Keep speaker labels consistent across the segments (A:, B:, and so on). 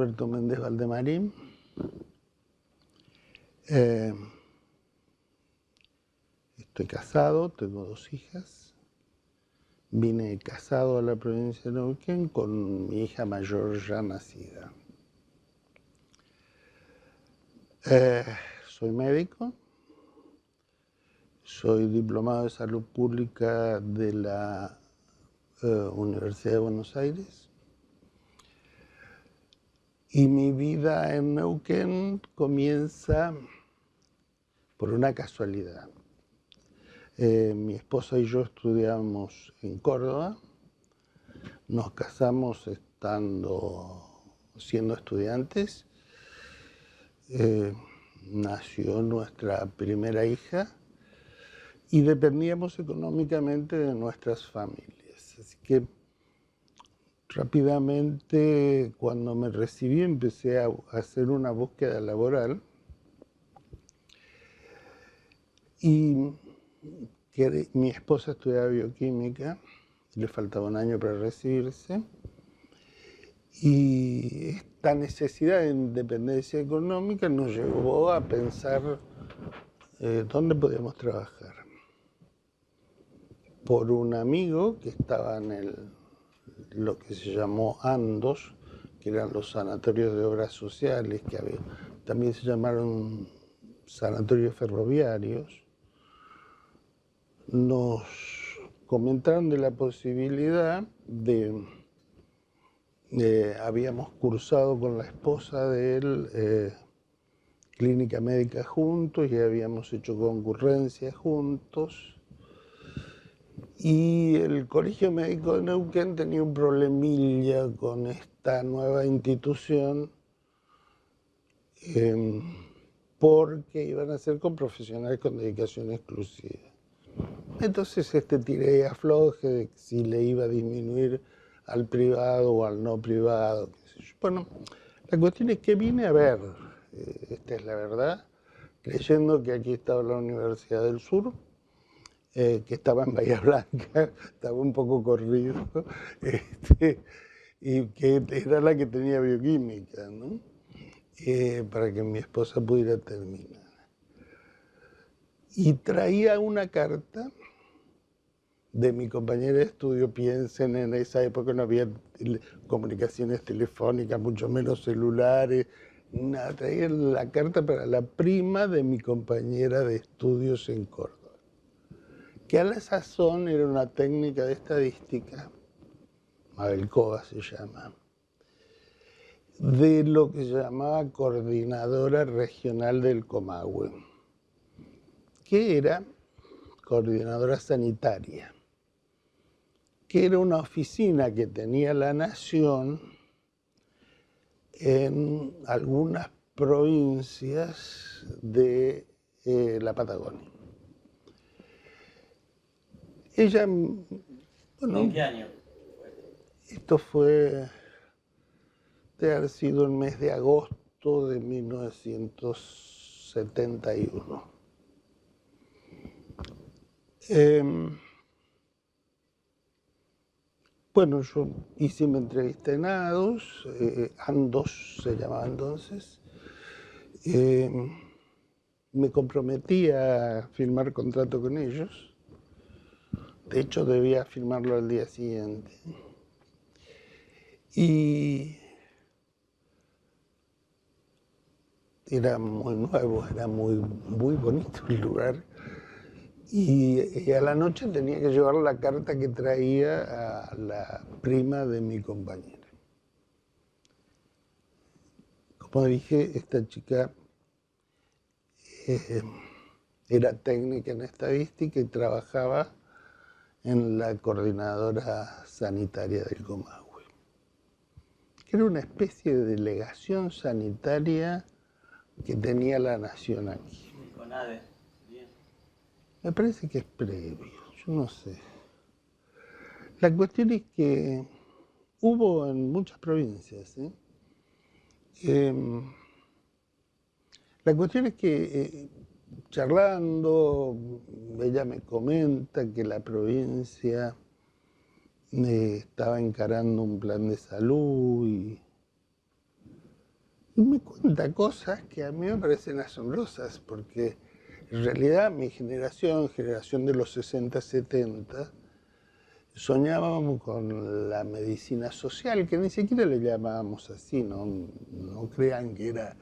A: Alberto Méndez Valdemarín. Estoy casado, tengo 2 hijas. Vine casado a la provincia de Neuquén con mi hija mayor ya nacida. Soy médico, soy diplomado de salud pública de la Universidad de Buenos Aires. Y mi vida en Neuquén comienza por una casualidad. Mi esposa y yo estudiamos en Córdoba, nos casamos siendo estudiantes, nació nuestra primera hija y dependíamos económicamente de nuestras familias. Así que rápidamente, cuando me recibí, empecé a hacer una búsqueda laboral y mi esposa estudiaba bioquímica, le faltaba un año para recibirse, y esta necesidad de independencia económica nos llevó a pensar dónde podíamos trabajar. Por un amigo que estaba en lo que se llamó ANDOS, que eran los sanatorios de obras sociales, que también se llamaron sanatorios ferroviarios, nos comentaron de la posibilidad habíamos cursado con la esposa de él clínica médica juntos y habíamos hecho concurrencias juntos. Y el Colegio Médico de Neuquén tenía un problemilla con esta nueva institución porque iban a ser con profesionales con dedicación exclusiva. Entonces tiré y afloje de si le iba a disminuir al privado o al no privado, qué sé yo. Bueno, la cuestión es que vine a ver, esta es la verdad, creyendo que aquí estaba la Universidad del Sur, que estaba en Bahía Blanca, estaba un poco corrido, y que era la que tenía bioquímica, ¿no? Para que mi esposa pudiera terminar. Y traía una carta de mi compañera de estudio. Piensen, en esa época no había comunicaciones telefónicas, mucho menos celulares, nada. Traía la carta para la prima de mi compañera de estudios en Córdoba, que a la sazón era una técnica de estadística, Mabel Cova se llama, de lo que se llamaba Coordinadora Regional del Comahue, que era coordinadora sanitaria, que era una oficina que tenía la Nación en algunas provincias de la Patagonia. Ella, bueno,
B: ¿En qué año?
A: Esto fue de haber sido el mes de agosto de 1971. Bueno, yo hice mi entrevista en ANDOS se llamaba entonces. Me comprometí a firmar contrato con ellos. De hecho, debía firmarlo al día siguiente. Y era muy nuevo, era muy bonito el lugar. Y a la noche tenía que llevar la carta que traía a la prima de mi compañera. Como dije, esta chica era técnica en estadística y trabajaba en la coordinadora sanitaria del Comahue, que era una especie de delegación sanitaria que tenía la Nación aquí.
B: CONADE, bien.
A: Me parece que es previo, yo no sé. La cuestión es que hubo en muchas provincias. La cuestión es que charlando, ella me comenta que la provincia estaba encarando un plan de salud Y me cuenta cosas que a mí me parecen asombrosas, porque en realidad mi generación de los 60, 70, soñábamos con la medicina social, que ni siquiera le llamábamos así, no crean que era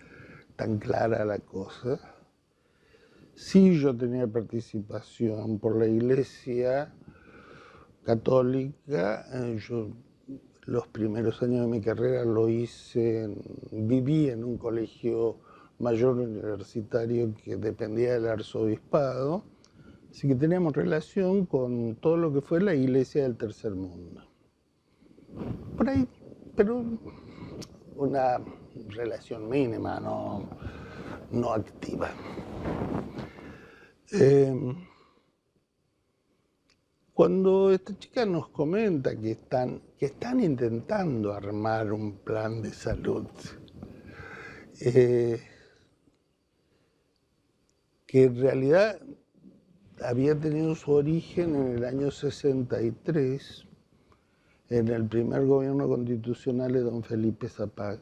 A: tan clara la cosa. Sí, yo tenía participación por la Iglesia católica. Yo los primeros años de mi carrera viví en un colegio mayor universitario que dependía del arzobispado, así que teníamos relación con todo lo que fue la Iglesia del Tercer Mundo. Por ahí, pero una relación mínima, no activa. Cuando esta chica nos comenta que están intentando armar un plan de salud, que en realidad había tenido su origen en el año 63, en el primer gobierno constitucional de don Felipe Zapag,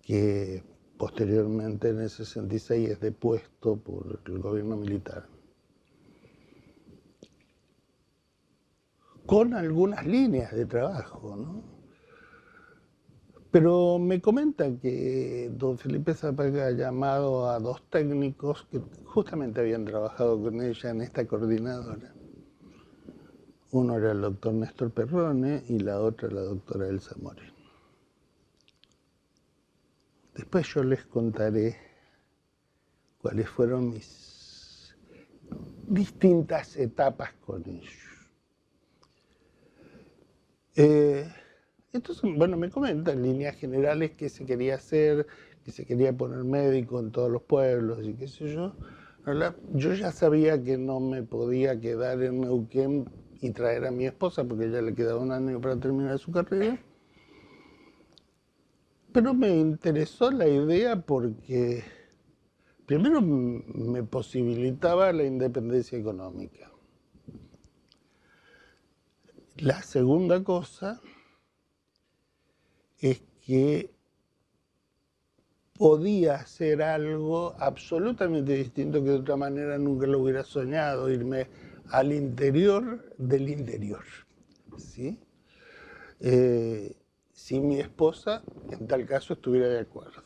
A: que posteriormente en el 66 es depuesto por el gobierno militar, con algunas líneas de trabajo, ¿no? Pero me comentan que don Felipe Zapag ha llamado a dos técnicos que justamente habían trabajado con ella en esta coordinadora. Uno era el doctor Néstor Perrone y la otra la doctora Elsa Moreno. Después yo les contaré cuáles fueron mis distintas etapas con ellos. Entonces, bueno, me comentan en líneas generales qué se quería hacer, que se quería poner médico en todos los pueblos y qué sé yo. Yo ya sabía que no me podía quedar en Neuquén y traer a mi esposa, porque ya le quedaba un año para terminar su carrera. Pero me interesó la idea porque primero me posibilitaba la independencia económica. La segunda cosa es que podía hacer algo absolutamente distinto que de otra manera nunca lo hubiera soñado, irme al interior del interior, ¿sí? Si mi esposa, en tal caso, estuviera de acuerdo.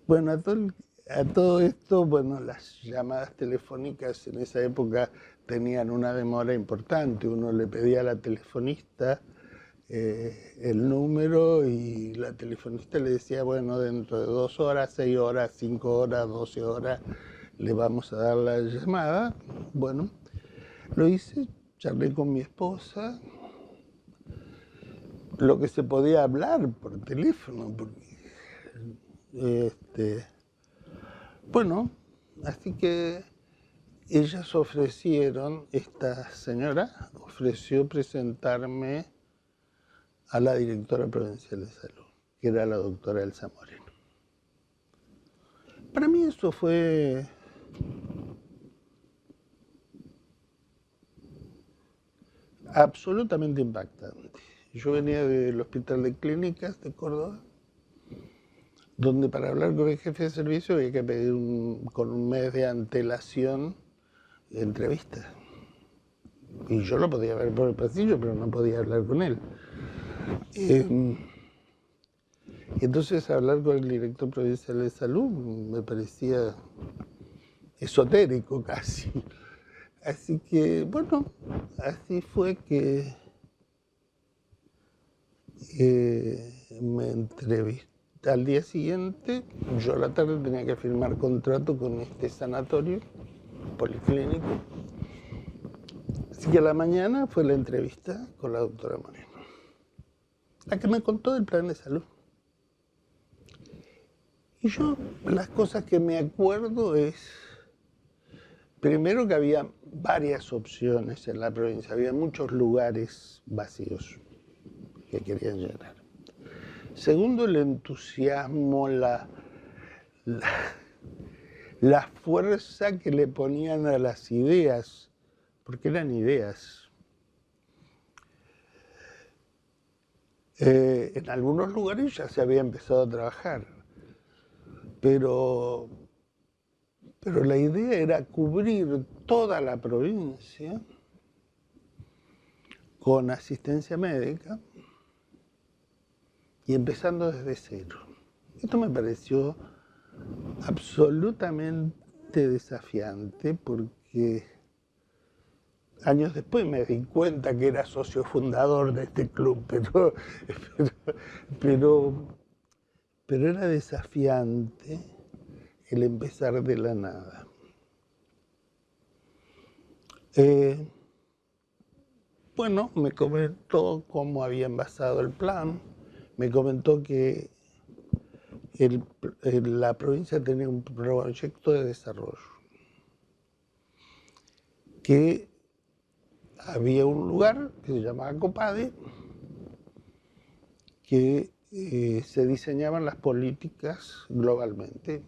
A: Bueno, a todo esto, bueno, las llamadas telefónicas en esa época tenían una demora importante. Uno le pedía a la telefonista el número y la telefonista le decía, bueno, dentro de 2 horas, 6 horas, 5 horas, 12 horas, le vamos a dar la llamada. Bueno, lo hice, charlé con mi esposa, lo que se podía hablar por teléfono, porque, bueno, así que ellas ofrecieron, esta señora ofreció presentarme a la directora provincial de salud, que era la doctora Elsa Moreno. Para mí eso fue absolutamente impactante. Yo venía del Hospital de Clínicas de Córdoba, donde para hablar con el jefe de servicio había que pedir con un mes de antelación entrevista. Y yo lo podía ver por el pasillo, pero no podía hablar con él. Entonces hablar con el director provincial de salud me parecía esotérico casi. Así que, bueno, así fue que me entrevisté. Al día siguiente, yo a la tarde tenía que firmar contrato con este sanatorio policlínico. Así que a la mañana fue la entrevista con la doctora Moreno, la que me contó del plan de salud. Y yo, las cosas que me acuerdo es, primero que había varias opciones en la provincia, había muchos lugares vacíos que querían llenar. Segundo, el entusiasmo, la fuerza que le ponían a las ideas, porque eran ideas. En algunos lugares ya se había empezado a trabajar, pero la idea era cubrir toda la provincia con asistencia médica y empezando desde cero. Esto me pareció absolutamente desafiante porque años después me di cuenta que era socio fundador de este club, pero era desafiante el empezar de la nada. Bueno, me comentó cómo habían basado el plan, me comentó que la provincia tenía un proyecto de desarrollo, que había un lugar que se llamaba Copade, que se diseñaban las políticas globalmente.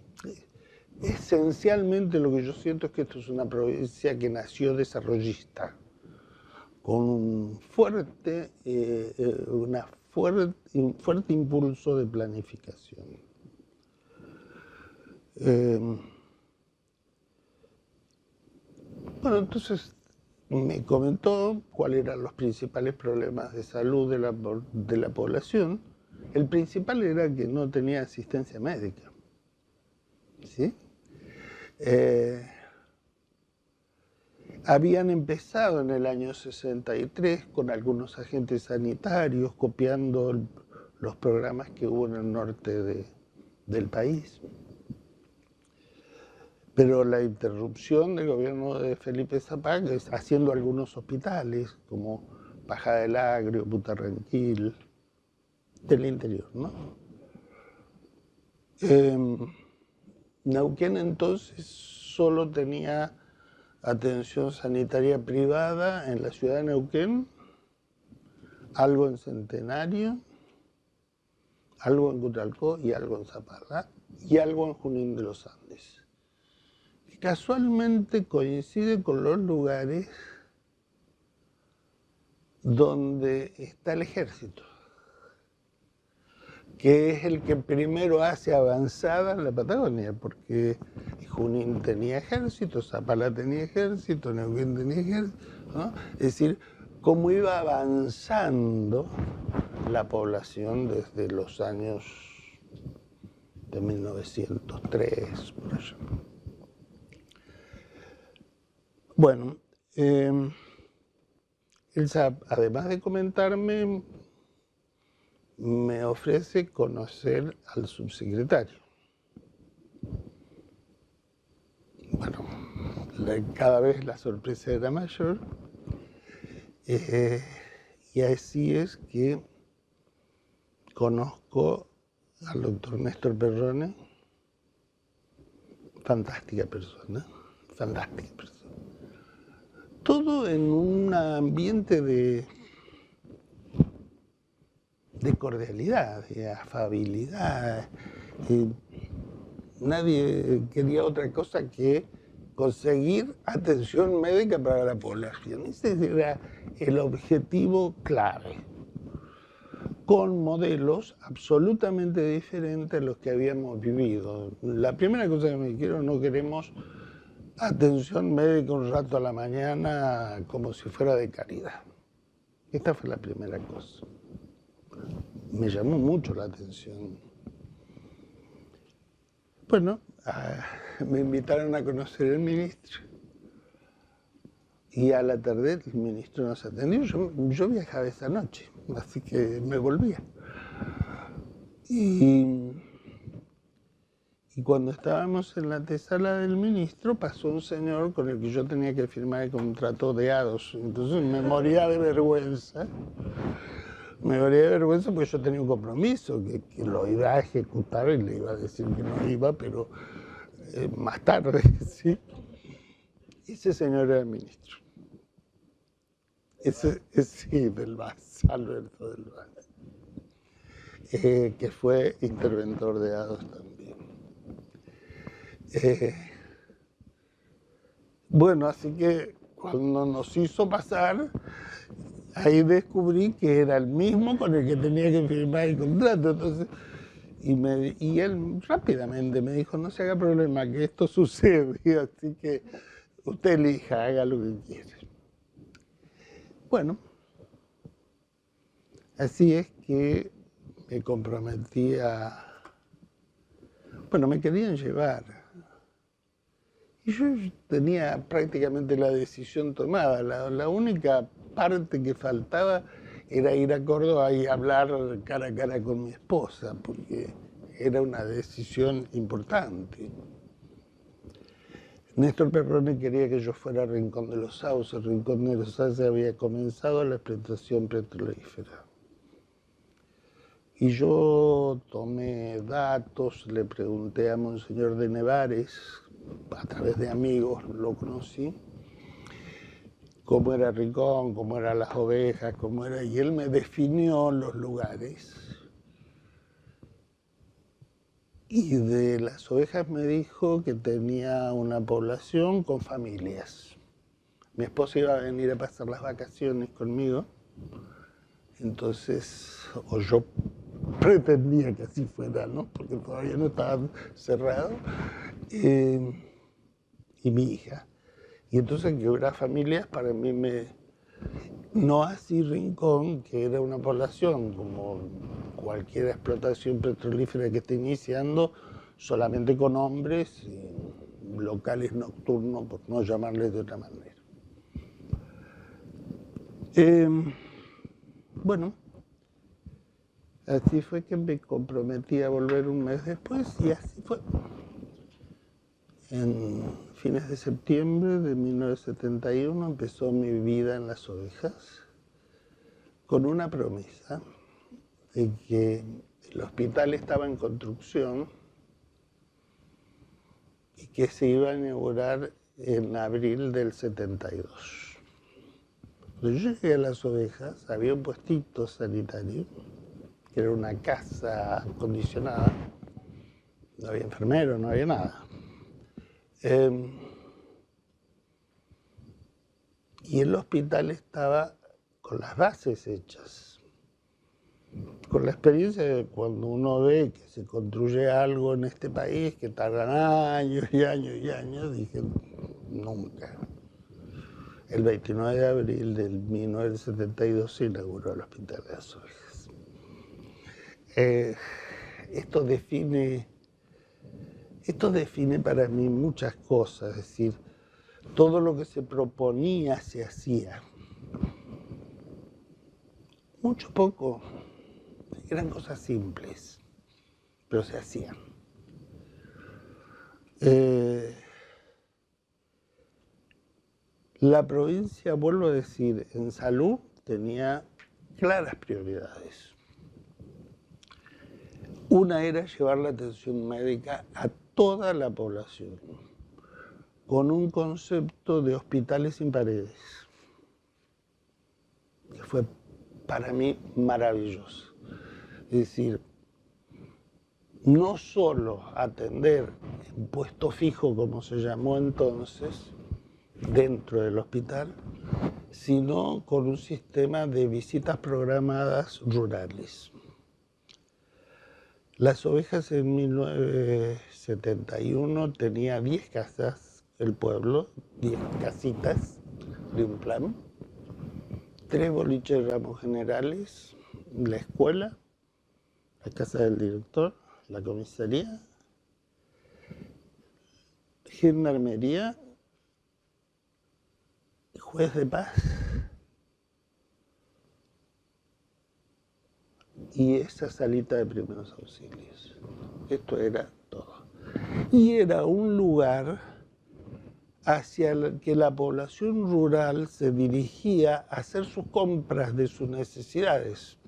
A: Esencialmente lo que yo siento es que esto es una provincia que nació desarrollista, con un fuerte impulso de planificación. Bueno, entonces me comentó cuáles eran los principales problemas de salud de la población. El principal era que no tenía asistencia médica, ¿sí? Habían empezado en el año 63 con algunos agentes sanitarios copiando los programas que hubo en el norte del país. Pero la interrupción del gobierno de Felipe Zapag haciendo algunos hospitales como Paja del Agrio, Putarranquil, del interior, ¿no? Neuquén entonces solo tenía atención sanitaria privada en la ciudad de Neuquén, algo en Centenario, algo en Cutralcó y algo en Zapala y algo en Junín de los Andes. Y casualmente coincide con los lugares donde está el ejército, que es el que primero hace avanzada en la Patagonia, porque Junín tenía ejército, Zapala tenía ejército, Neuquén tenía ejército, ¿no? Es decir, cómo iba avanzando la población desde los años de 1903, por allá. Bueno, Elsa, además de comentarme, me ofrece conocer al subsecretario. Bueno, cada vez la sorpresa era mayor. Y así es que conozco al doctor Néstor Perrone, fantástica persona. Todo en un ambiente de cordialidad, de afabilidad. Nadie quería otra cosa que conseguir atención médica para la población. Ese era el objetivo clave, con modelos absolutamente diferentes a los que habíamos vivido. La primera cosa que me dijeron, no queremos atención médica un rato a la mañana como si fuera de caridad. Esta fue la primera cosa. Me llamó mucho la atención. Bueno, me invitaron a conocer al ministro y a la tarde el ministro nos atendió. Yo viajaba esa noche, así que me volvía. Y cuando estábamos en la antesala del ministro, pasó un señor con el que yo tenía que firmar el contrato de A2. Entonces me moría de vergüenza. Me moría de vergüenza porque yo tenía un compromiso que lo iba a ejecutar y le iba a decir que no iba, pero más tarde, ¿sí? Ese señor era el ministro. Sí, del VAS, Alberto del VAS, que fue interventor de A2 también. Bueno, así que cuando nos hizo pasar, ahí descubrí que era el mismo con el que tenía que firmar el contrato. Entonces, y él rápidamente me dijo, no se haga problema, que esto sucede, así que usted elija, haga lo que quiera. Bueno, así es que me comprometí a... Bueno, me querían llevar. Y yo tenía prácticamente la decisión tomada. La única parte que faltaba era ir a Córdoba y hablar cara a cara con mi esposa, porque era una decisión importante. Néstor Perrone quería que yo fuera a Rincón de los Sauces. Rincón de los Sauces había comenzado la explotación petrolífera. Y yo tomé datos, le pregunté a Monseñor de Nevares, a través de amigos lo conocí, cómo era Rincón, cómo eran las ovejas, cómo era, y él me definió los lugares. Y de las ovejas me dijo que tenía una población con familias. Mi esposa iba a venir a pasar las vacaciones conmigo, entonces, o yo pretendía que así fuera, ¿no? Porque todavía no estaba cerrado, y mi hija. Y entonces que hubiera familias para mí no así Rincón, que era una población como cualquier explotación petrolífera que esté iniciando, solamente con hombres, locales nocturnos, por no llamarles de otra manera. Bueno, así fue que me comprometí a volver un mes después y así fue. En fines de septiembre de 1971 empezó mi vida en las ovejas con una promesa de que el hospital estaba en construcción y que se iba a inaugurar en abril del 72. Cuando yo llegué a las ovejas había un puestito sanitario, que era una casa acondicionada, no había enfermero, no había nada. Y el hospital estaba con las bases hechas. Con la experiencia de cuando uno ve que se construye algo en este país, que tardan años y años y años, dije, nunca. El 29 de abril del 1972 se inauguró el Hospital de las Ovejas. Esto define para mí muchas cosas, es decir, todo lo que se proponía se hacía. Mucho poco, eran cosas simples, pero se hacían. La provincia, vuelvo a decir, en salud tenía claras prioridades. Una era llevar la atención médica a toda la población, con un concepto de hospitales sin paredes, que fue para mí maravilloso. Es decir, no solo atender en puesto fijo, como se llamó entonces, dentro del hospital, sino con un sistema de visitas programadas rurales. Las ovejas en 1971 tenía 10 casas, el pueblo, 10 casitas de un plan, 3 boliches de ramos generales, la escuela, la casa del director, la comisaría, gendarmería, juez de paz y esa salita de primeros auxilios. Esto era todo. Y era un lugar hacia el que la población rural se dirigía a hacer sus compras de sus necesidades.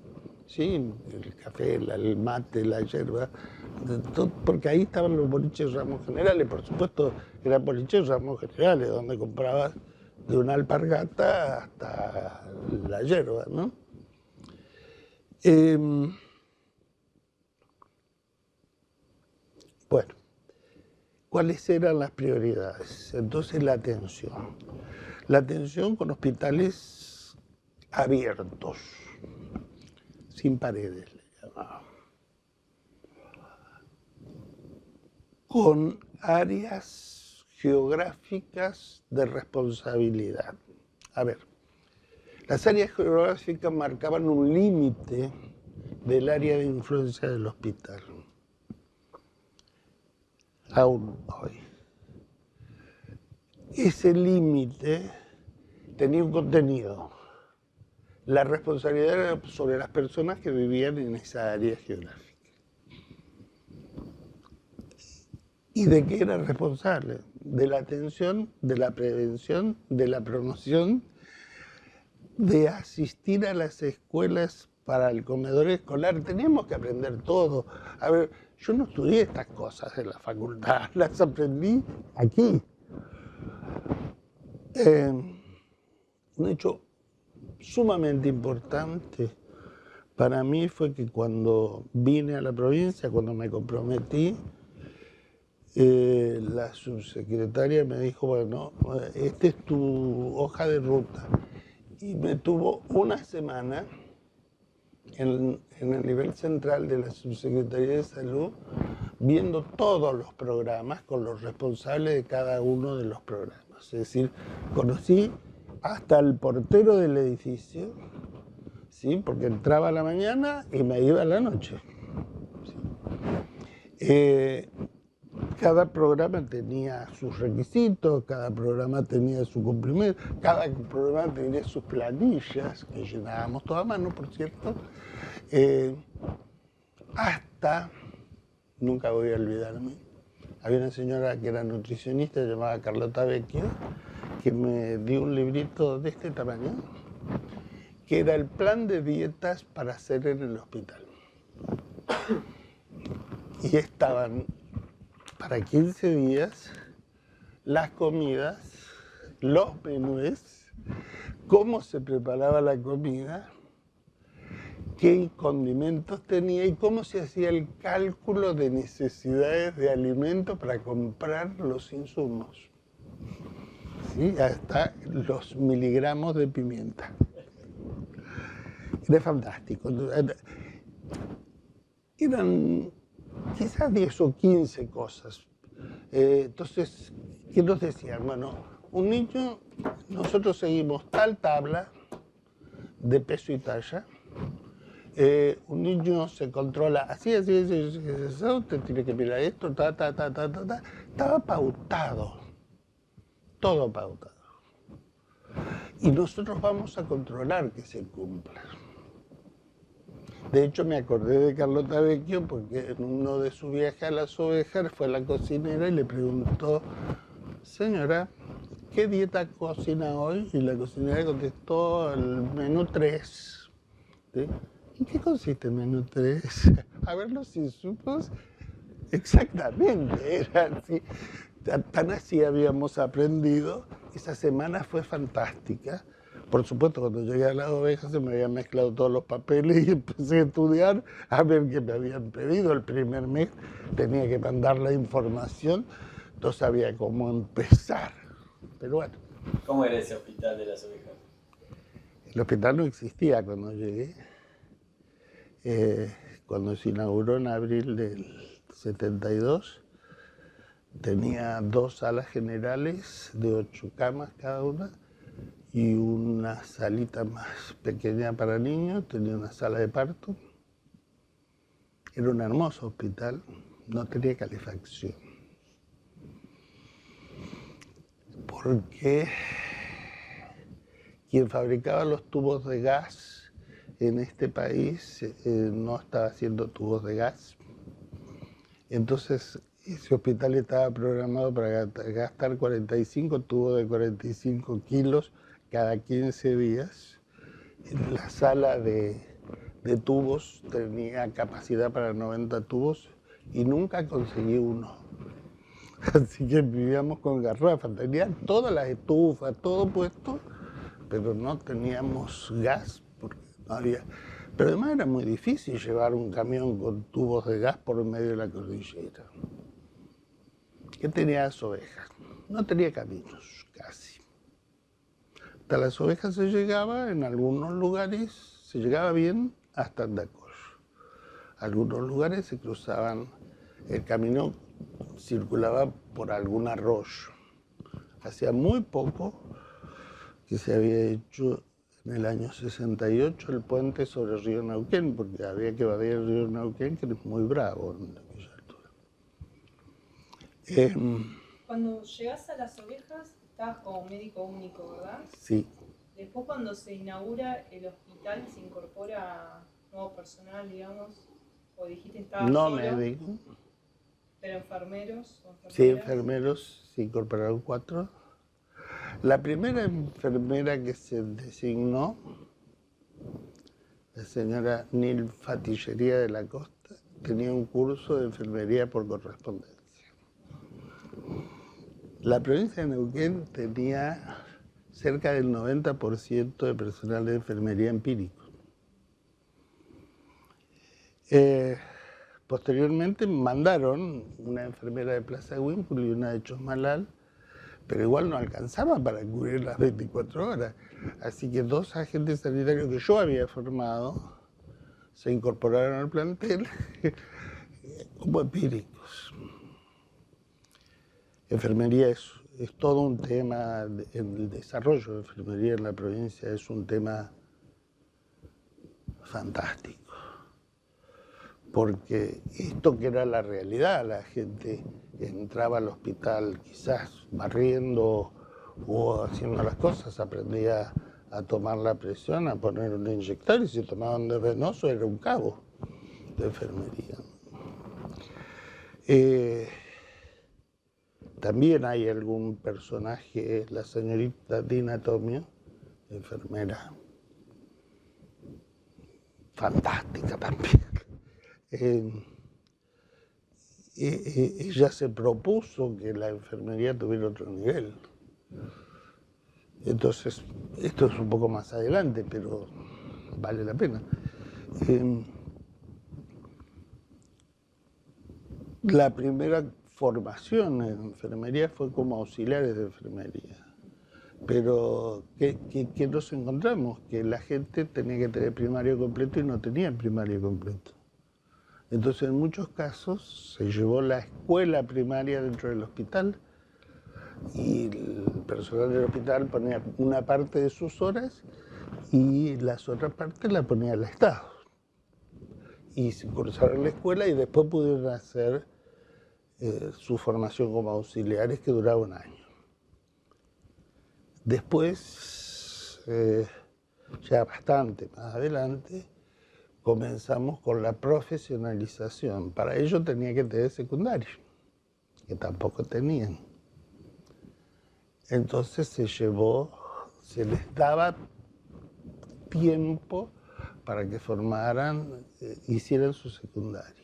A: ¿Sí? El café, el mate, la yerba, porque ahí estaban los boliches ramos generales. Por supuesto, eran boliches ramos generales, donde comprabas de una alpargata hasta la yerba, ¿no? Bueno, ¿cuáles eran las prioridades? Entonces la atención con hospitales abiertos, sin paredes, le llamaba, con áreas geográficas de responsabilidad. A ver, las áreas geográficas marcaban un límite del área de influencia del hospital. Aún hoy. Ese límite tenía un contenido. La responsabilidad era sobre las personas que vivían en esa área geográfica. ¿Y de qué era responsable? De la atención, de la prevención, de la promoción, de asistir a las escuelas para el comedor escolar. Teníamos que aprender todo. A ver, yo no estudié estas cosas en la facultad, las aprendí aquí. Un hecho sumamente importante para mí fue que cuando vine a la provincia, cuando me comprometí, la subsecretaria me dijo, bueno, esta es tu hoja de ruta. Y me tuvo una semana en el nivel central de la Subsecretaría de Salud, viendo todos los programas con los responsables de cada uno de los programas. Es decir, conocí hasta el portero del edificio, ¿sí? Porque entraba a la mañana y me iba a la noche. ¿Sí? Cada programa tenía sus requisitos, cada programa tenía su cumplimiento, cada programa tenía sus planillas, que llenábamos toda mano, por cierto, hasta, nunca voy a olvidarme, había una señora que era nutricionista, llamada Carlota Vecchio, que me dio un librito de este tamaño, que era el plan de dietas para hacer en el hospital. Y estaban para 15 días las comidas, los menús, cómo se preparaba la comida, qué condimentos tenía y cómo se hacía el cálculo de necesidades de alimentos para comprar los insumos. ¿Sí? Hasta los miligramos de pimienta. Era fantástico. Eran quizás 10 o 15 cosas. Entonces, ¿qué nos decían? Bueno, un niño, nosotros seguimos tal tabla de peso y talla. Un niño se controla así, usted tiene que mirar esto, Estaba pautado, todo pautado. Y nosotros vamos a controlar que se cumpla. De hecho, me acordé de Carlota Vecchio porque en uno de sus viajes a las ovejas fue a la cocinera y le preguntó, señora, ¿qué dieta cocina hoy? Y la cocinera contestó, el menú 3. ¿Sí? ¿En qué consiste el menú 3? A ver los insumos. Exactamente, era así. Tan así habíamos aprendido. Esa semana fue fantástica. Por supuesto, cuando llegué a las ovejas se me habían mezclado todos los papeles y empecé a estudiar a ver qué me habían pedido. El primer mes tenía que mandar la información, no sabía cómo empezar. Pero bueno.
B: ¿Cómo era ese hospital de las ovejas?
A: El hospital no existía cuando llegué. Cuando se inauguró en abril del 72, tenía 2 salas generales de 8 camas cada una y una salita más pequeña para niños, tenía una sala de parto. Era un hermoso hospital, no tenía calefacción. Porque quien fabricaba los tubos de gas en este país no estaba haciendo tubos de gas. Entonces, ese hospital estaba programado para gastar 45 tubos de 45 kilos cada 15 días. La sala de tubos tenía capacidad para 90 tubos y nunca conseguí uno. Así que vivíamos con garrafas. Tenían todas las estufas, todo puesto, pero no teníamos gas porque no había. Pero además era muy difícil llevar un camión con tubos de gas por medio de la cordillera. ¿Qué tenía las ovejas? No tenía caminos, casi. hasta las ovejas se llegaba, en algunos lugares se llegaba bien hasta Andacollo. Algunos lugares se cruzaban, el camino circulaba por algún arroyo. Hacía muy poco que se había hecho en el año 68 el puente sobre el río Neuquén, porque había que vadear el río Neuquén, que es muy bravo en aquella altura.
C: Cuando llegas a las ovejas, estabas como médico único, ¿verdad?
A: Sí.
C: Después, cuando se inaugura el hospital, se incorpora nuevo personal, digamos, o dijiste estabas
A: No
C: solo,
A: médico.
C: pero enfermeros o enfermeras.
A: Sí, enfermeros, se incorporaron 4. La primera enfermera que se designó, la señora Nil Fatillería de la Costa, tenía un curso de enfermería por correspondencia. La provincia de Neuquén tenía cerca del 90% de personal de enfermería empírico. Posteriormente mandaron una enfermera de Plaza Winkle y una de Chosmalal, pero igual no alcanzaba para cubrir las 24 horas. Así que 2 agentes sanitarios que yo había formado se incorporaron al plantel como empíricos. Enfermería es todo un tema, el desarrollo de enfermería en la provincia es un tema fantástico. Porque esto que era la realidad, la gente entraba al hospital quizás barriendo o haciendo las cosas, aprendía a tomar la presión, a poner un inyector, y si tomaban de venoso era un cabo de enfermería. También hay algún personaje, la señorita Dina Tomio, enfermera fantástica también. Ella se propuso que la enfermería tuviera otro nivel. Entonces, esto es un poco más adelante, pero vale la pena. La primera formación en enfermería fue como auxiliares de enfermería. Pero, ¿qué nos encontramos? Que la gente tenía que tener primario completo y no tenía primario completo. Entonces, en muchos casos, se llevó la escuela primaria dentro del hospital y el personal del hospital ponía una parte de sus horas y las otras partes la ponía el Estado. Y se cursaron la escuela y después pudieron hacer su formación como auxiliares, que duraba 1 año. Después, ya bastante más adelante, comenzamos con la profesionalización. Para ello tenía que tener secundario, que tampoco tenían. Entonces se les daba tiempo para que formaran, hicieran su secundario.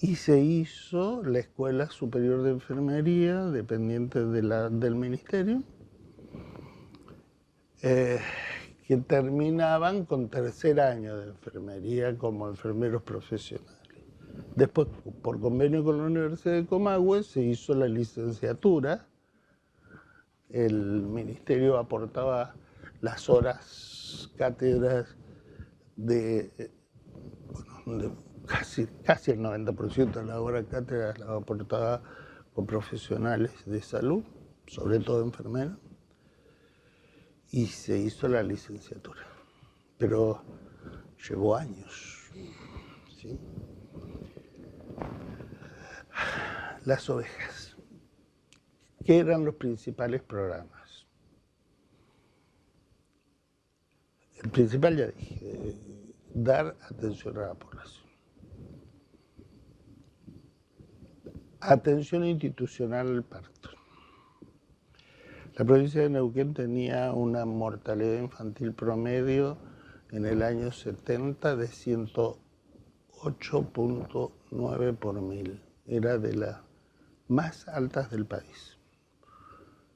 A: Y se hizo la Escuela Superior de Enfermería, dependiente del Ministerio, que terminaban con 3er año de enfermería como enfermeros profesionales. Después, por convenio con la Universidad de Comahue, se hizo la licenciatura. El ministerio aportaba las horas cátedras de casi el 90% de la hora cátedra la aportaba con profesionales de salud, sobre todo enfermeros, y se hizo la licenciatura. Pero llevó años, ¿sí? Las ovejas. ¿Qué eran los principales programas? El principal, ya dije, dar atención a la población. Atención institucional al parto. La provincia de Neuquén tenía una mortalidad infantil promedio en el año 70 de 108.9 por 1000. Era de las más altas del país.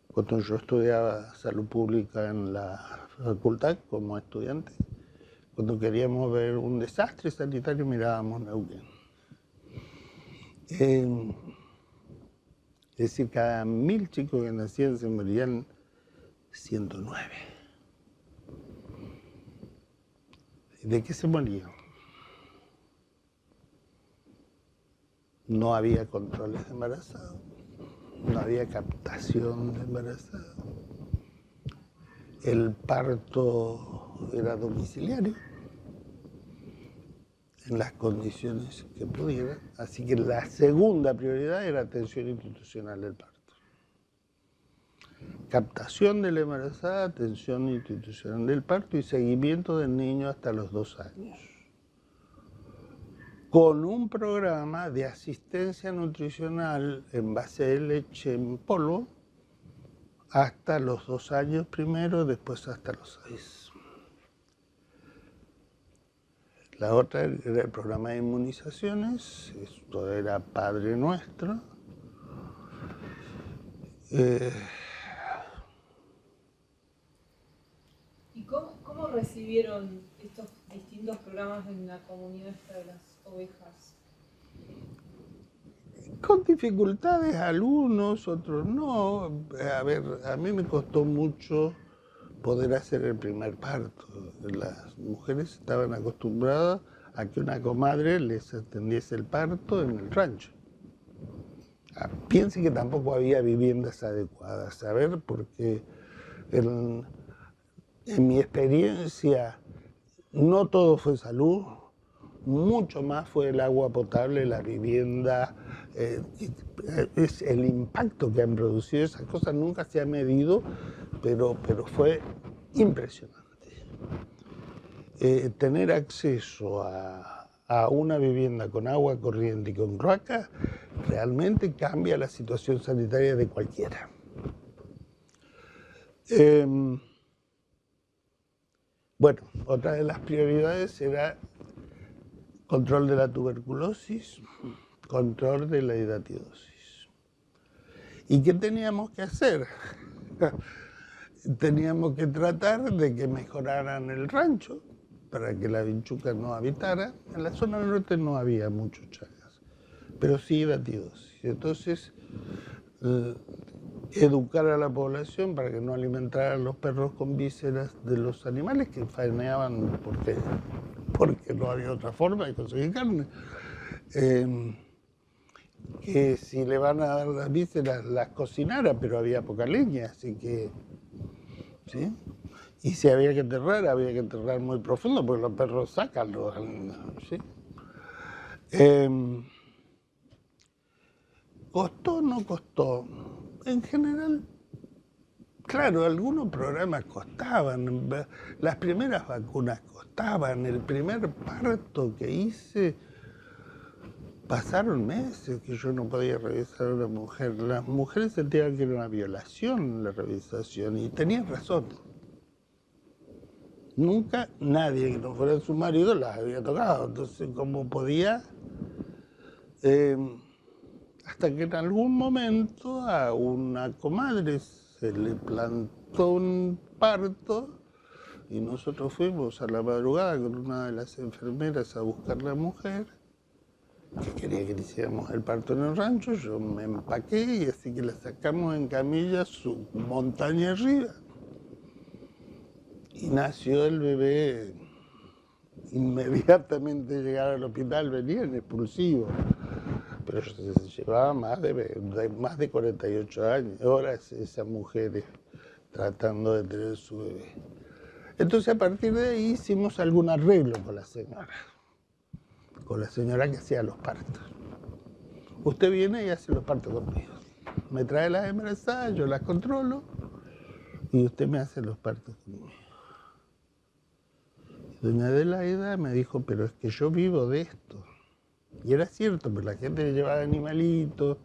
A: Cuando yo estudiaba salud pública en la facultad como estudiante, cuando queríamos ver un desastre sanitario mirábamos Neuquén. Es decir, cada 1000 chicos que nacían se morían 109. ¿De qué se morían? No había controles de embarazados, no había captación de embarazados, el parto era domiciliario, en las condiciones que pudiera, así que la segunda prioridad era atención institucional del parto. Captación de la embarazada, atención institucional del parto y seguimiento del niño hasta los 2 años. Con un programa de asistencia nutricional en base de leche en polvo hasta los 2 años primero, después hasta los 6. La otra era el programa de inmunizaciones, esto era Padre Nuestro.
C: ¿Y cómo recibieron estos distintos programas en la comunidad esta de las ovejas?
A: Con dificultades algunos, otros no. A ver, a mí me costó mucho poder hacer el primer parto. Las mujeres estaban acostumbradas a que una comadre les atendiese el parto en el rancho. Piense que tampoco había viviendas adecuadas, a ver, porque en mi experiencia no todo fue salud, mucho más fue el agua potable, la vivienda, es el impacto que han producido esas cosas nunca se ha medido, pero fue impresionante. Tener acceso a una vivienda con agua corriente y con cloaca realmente cambia la situación sanitaria de cualquiera. Bueno, otra de las prioridades era control de la tuberculosis, control de la hidatidosis. ¿Y qué teníamos que hacer? Teníamos que tratar de que mejoraran el rancho para que la vinchuca no habitara. En la zona norte no había muchos chagas, pero sí hidatidosis. Entonces, educar a la población para que no alimentaran a los perros con vísceras de los animales que faeneaban porque no había otra forma de conseguir carne. Que si le van a dar las vísceras, las cocinara, pero había poca leña, así que... ¿sí? Y si había que enterrar muy profundo, porque los perros sacan los... ¿sí? ¿Costó o no costó? En general, claro, algunos programas costaban, las primeras vacunas costaban, el primer parto que hice, pasaron meses que yo no podía revisar a una mujer. Las mujeres sentían que era una violación la revisación y tenían razón. Nunca nadie que no fuera su marido las había tocado, entonces ¿cómo podía? Hasta que en algún momento a una comadre se le plantó un parto y nosotros fuimos a la madrugada con una de las enfermeras a buscar a la mujer que quería que le hiciéramos el parto en el rancho. Yo me empaqué y así que la sacamos en camilla su montaña arriba y nació el bebé. Inmediatamente llegar al hospital venían expulsivos. Pero se llevaba más de 48 años, horas esas mujeres tratando de tener su bebé. Entonces a partir de ahí hicimos algún arreglo con la señora que hacía los partos. Usted viene y hace los partos conmigo. Me trae las embarazadas, yo las controlo y usted me hace los partos conmigo. Doña Adelaida me dijo, pero es que yo vivo de esto. Y era cierto, pero la gente le llevaba animalitos.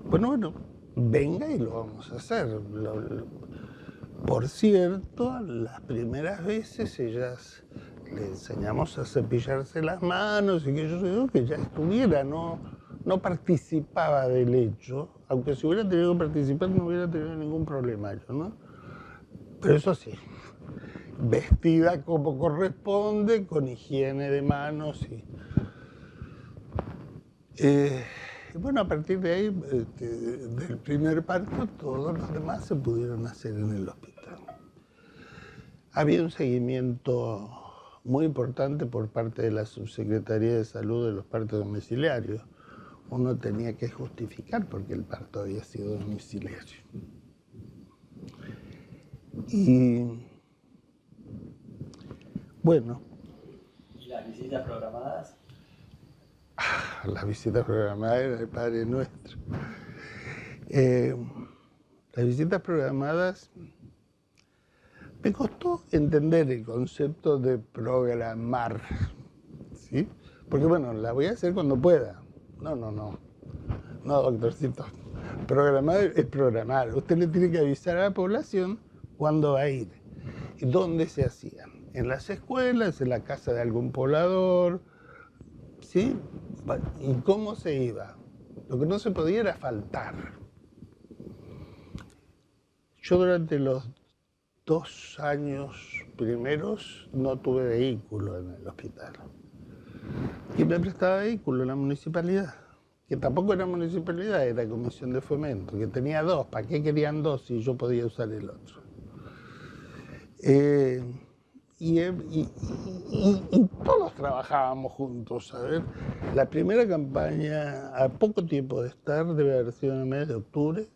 A: Bueno, venga y lo vamos a hacer. Por cierto, las primeras veces ellas le enseñamos a cepillarse las manos y que yo digo que ya estuviera, no participaba del hecho, aunque si hubiera tenido que participar no hubiera tenido ningún problema yo, ¿no? Pero eso sí, vestida como corresponde, con higiene de manos y... bueno, a partir de ahí, del primer parto, todos los demás se pudieron hacer en el hospital. Había un seguimiento muy importante por parte de la Subsecretaría de Salud de los partos domiciliarios. Uno tenía que justificar porque el parto había sido domiciliario. Y bueno.
B: ¿Y las visitas programadas?
A: Las visitas programadas era el Padre Nuestro. Las visitas programadas, me costó entender el concepto de programar, ¿sí? Porque bueno, la voy a hacer cuando pueda. No, doctorcito. Programar es programar. Usted le tiene que avisar a la población cuándo va a ir y dónde se hacían. En las escuelas, en la casa de algún poblador, ¿sí? ¿Y cómo se iba? Lo que no se podía era faltar. Yo durante los 2 años primeros no tuve vehículo en el hospital. ¿Quién me prestaba vehículo? La municipalidad. Que tampoco era municipalidad, era comisión de fomento, que tenía 2. ¿Para qué querían 2 si yo podía usar el otro? Y todos trabajábamos juntos, ¿sabes? La primera campaña, a poco tiempo de estar, debe haber sido en el mes de octubre,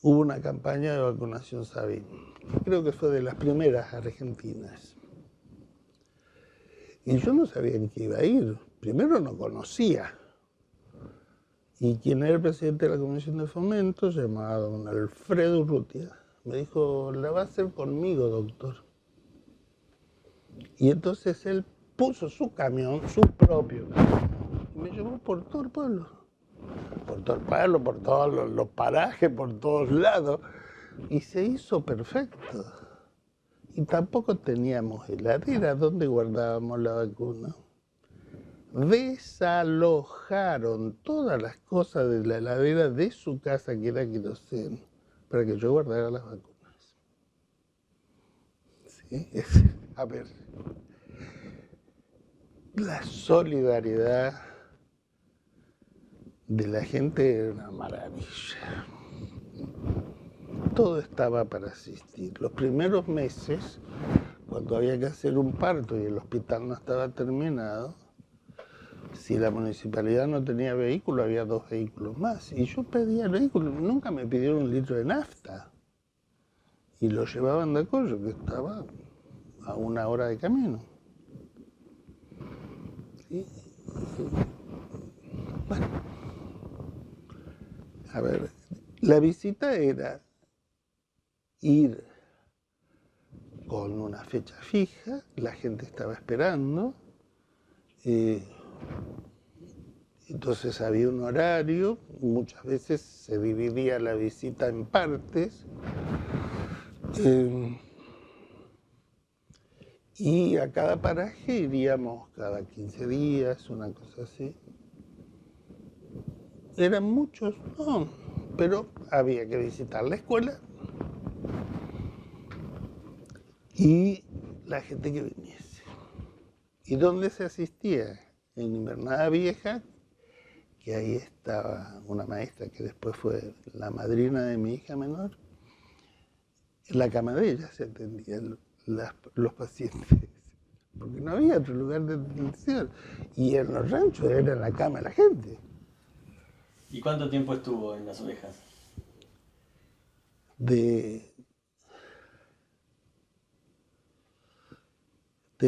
A: hubo una campaña de vacunación Sabin, que creo que fue de las primeras argentinas. Y yo no sabía en qué iba a ir. Primero no conocía. Y quien era el presidente de la Comisión de Fomento, llamado don Alfredo Urrutia, me dijo, la va a hacer conmigo, doctor. Y entonces él puso su camión, su propio camión, y me llevó por todo el pueblo. Por todo el pueblo, por todos los parajes, por todos lados. Y se hizo perfecto. Y tampoco teníamos heladera donde guardábamos la vacuna. Desalojaron todas las cosas de la heladera de su casa, que era queroseno, para que yo guardara las vacunas. ¿Sí? A ver, la solidaridad de la gente era una maravilla. Todo estaba para asistir. Los primeros meses, cuando había que hacer un parto y el hospital no estaba terminado, si la municipalidad no tenía vehículo, había 2 vehículos más. Y yo pedía el vehículo, nunca me pidieron 1 litro de nafta. Y lo llevaban de Cuyo, que estaba a 1 hora de camino. ¿Sí? Bueno, a ver, la visita era ir con una fecha fija, la gente estaba esperando, entonces había un horario, muchas veces se dividía la visita en partes, y a cada paraje iríamos cada 15 días, una cosa así. Eran muchos, no, pero había que visitar la escuela y la gente que viniese. ¿Y dónde se asistía? En Invernada Vieja, que ahí estaba una maestra que después fue la madrina de mi hija menor. En la cama de ella se atendían los pacientes, porque no había otro lugar de atención. Y en los ranchos era en la cama de la gente.
B: ¿Y cuánto tiempo estuvo en Las Ovejas?
A: De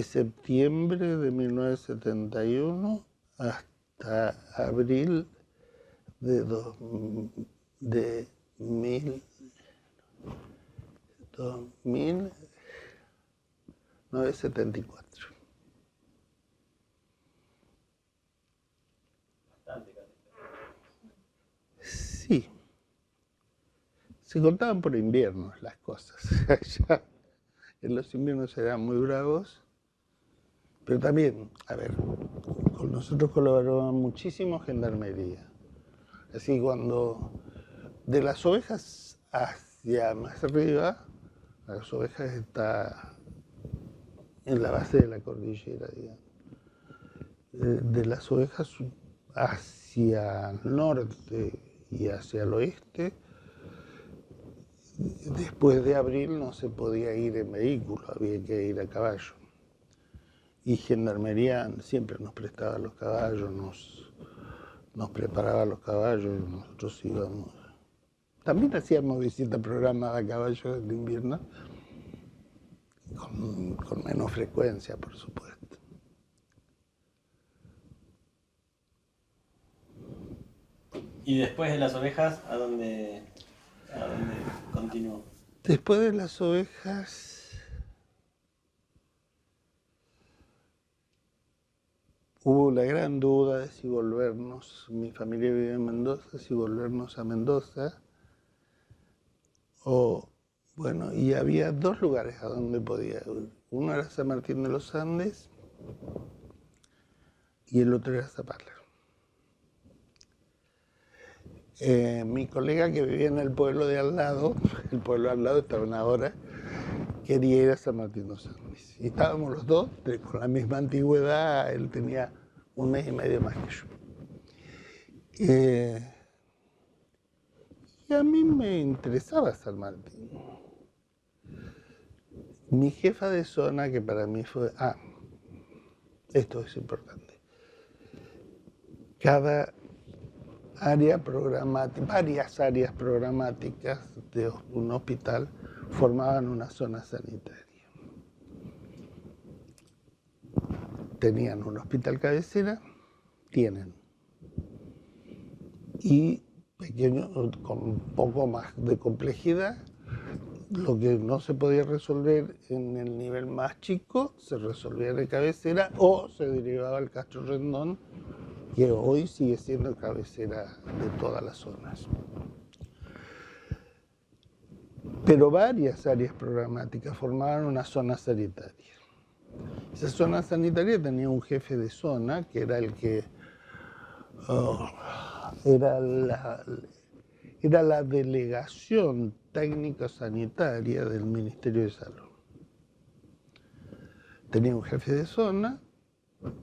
A: septiembre de 1971 hasta abril de 1974.
B: Bastante, casi.
A: Sí. Se contaban por inviernos las cosas. Ya en los inviernos eran muy bravos. Pero también, a ver, con nosotros colaboraba muchísimo Gendarmería. Así cuando de Las Ovejas hacia más arriba, Las Ovejas está en la base de la cordillera, digamos. De Las Ovejas hacia el norte y hacia el oeste, después de abril no se podía ir en vehículo, había que ir a caballo. Y Gendarmería siempre nos prestaba los caballos, nos preparaba los caballos y nosotros íbamos. También hacíamos visita programada a caballo en invierno, con menos frecuencia, por supuesto.
B: ¿Y después de las ovejas, a dónde continuó?
A: Después de las ovejas, hubo la gran duda de si volvernos, mi familia vive en Mendoza, si volvernos a Mendoza, bueno, y había dos lugares a donde podía ir. Uno era San Martín de los Andes y el otro era Zapala. Mi colega que vivía en el pueblo de al lado, el pueblo de al lado estaba a una hora, quería ir a San Martín de los Andes. Y estábamos los dos con la misma antigüedad, él tenía 1 mes y medio más que yo. Y a mí me interesaba San Martín. Mi jefa de zona, que para mí fue... esto es importante. Cada área programática, varias áreas programáticas de un hospital formaban una zona sanitaria. Tenían un hospital cabecera, tienen, y pequeño, con un poco más de complejidad, lo que no se podía resolver en el nivel más chico se resolvía de cabecera o se derivaba al Castro Rendón, que hoy sigue siendo cabecera de todas las zonas. Pero varias áreas programáticas formaban una zona sanitaria. Esa zona sanitaria tenía un jefe de zona, que era el que era la delegación técnico-sanitaria del Ministerio de Salud. Tenía un jefe de zona,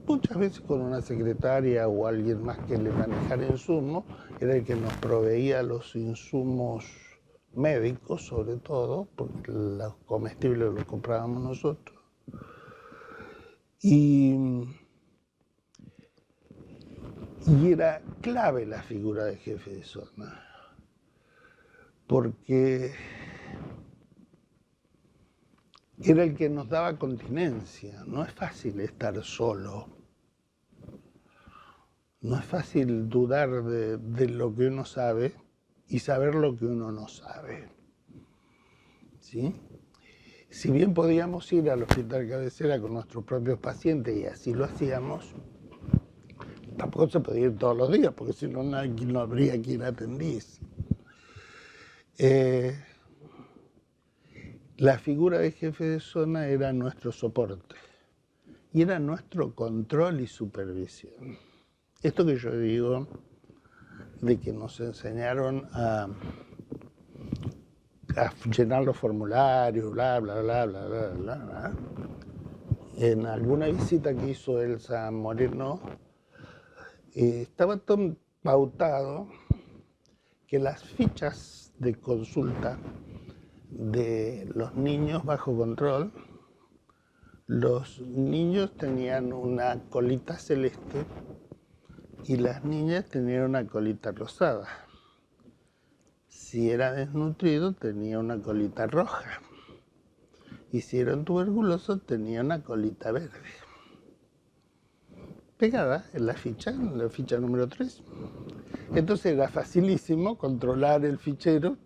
A: muchas veces con una secretaria o alguien más que le manejara insumos, era el que nos proveía los insumos médicos, sobre todo, porque los comestibles los comprábamos nosotros. Y era clave la figura de jefe de zona, porque era el que nos daba continencia. No es fácil estar solo. No es fácil dudar de lo que uno sabe y saber lo que uno no sabe. ¿Sí? Si bien podíamos ir al hospital cabecera con nuestros propios pacientes, y así lo hacíamos, tampoco se podía ir todos los días, porque si no, no habría quien atendiese. La figura de jefe de zona era nuestro soporte y era nuestro control y supervisión. Esto que yo digo, de que nos enseñaron a llenar los formularios, bla, bla, bla, bla, bla, bla, bla. En alguna visita que hizo Elsa Moreno, estaba todo pautado que las fichas de consulta de los niños bajo control, los niños tenían una colita celeste y las niñas tenían una colita rosada. Si era desnutrido, tenía una colita roja. Y si era tuberculoso, tenía una colita verde. Pegada en la ficha número 3. Entonces era facilísimo controlar el fichero.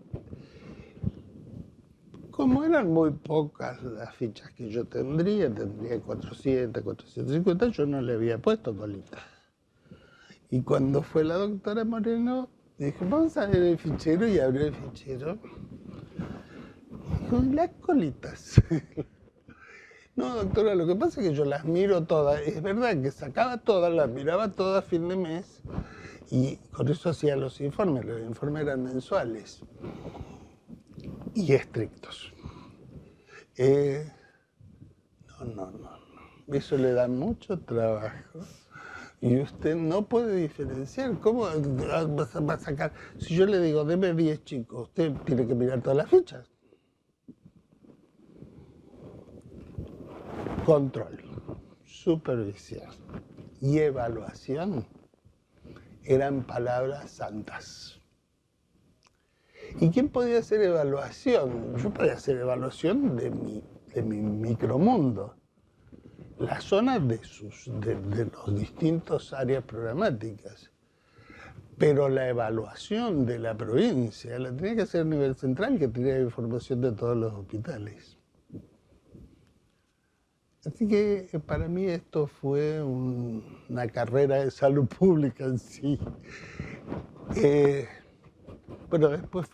A: Como eran muy pocas las fichas que yo tendría 400, 450, yo no le había puesto colita. Y cuando fue la doctora Moreno, dije, vamos a ver el fichero, y abrió el fichero. Dijo, las colitas. No, doctora, lo que pasa es que yo las miro todas. Es verdad que sacaba todas, las miraba todas a fin de mes, y con eso hacía los informes eran mensuales y estrictos. No. Eso le da mucho trabajo. Y usted no puede diferenciar. ¿Cómo va a sacar? Si yo le digo, deme 10 chicos, usted tiene que mirar todas las fichas. Control, supervisión y evaluación eran palabras santas. ¿Y quién podía hacer evaluación? Yo podía hacer evaluación de mi micromundo, las zonas de los distintos áreas programáticas. Pero la evaluación de la provincia la tenía que hacer a nivel central, que tenía información de todos los hospitales. Así que para mí esto fue una carrera de salud pública en sí. Pero después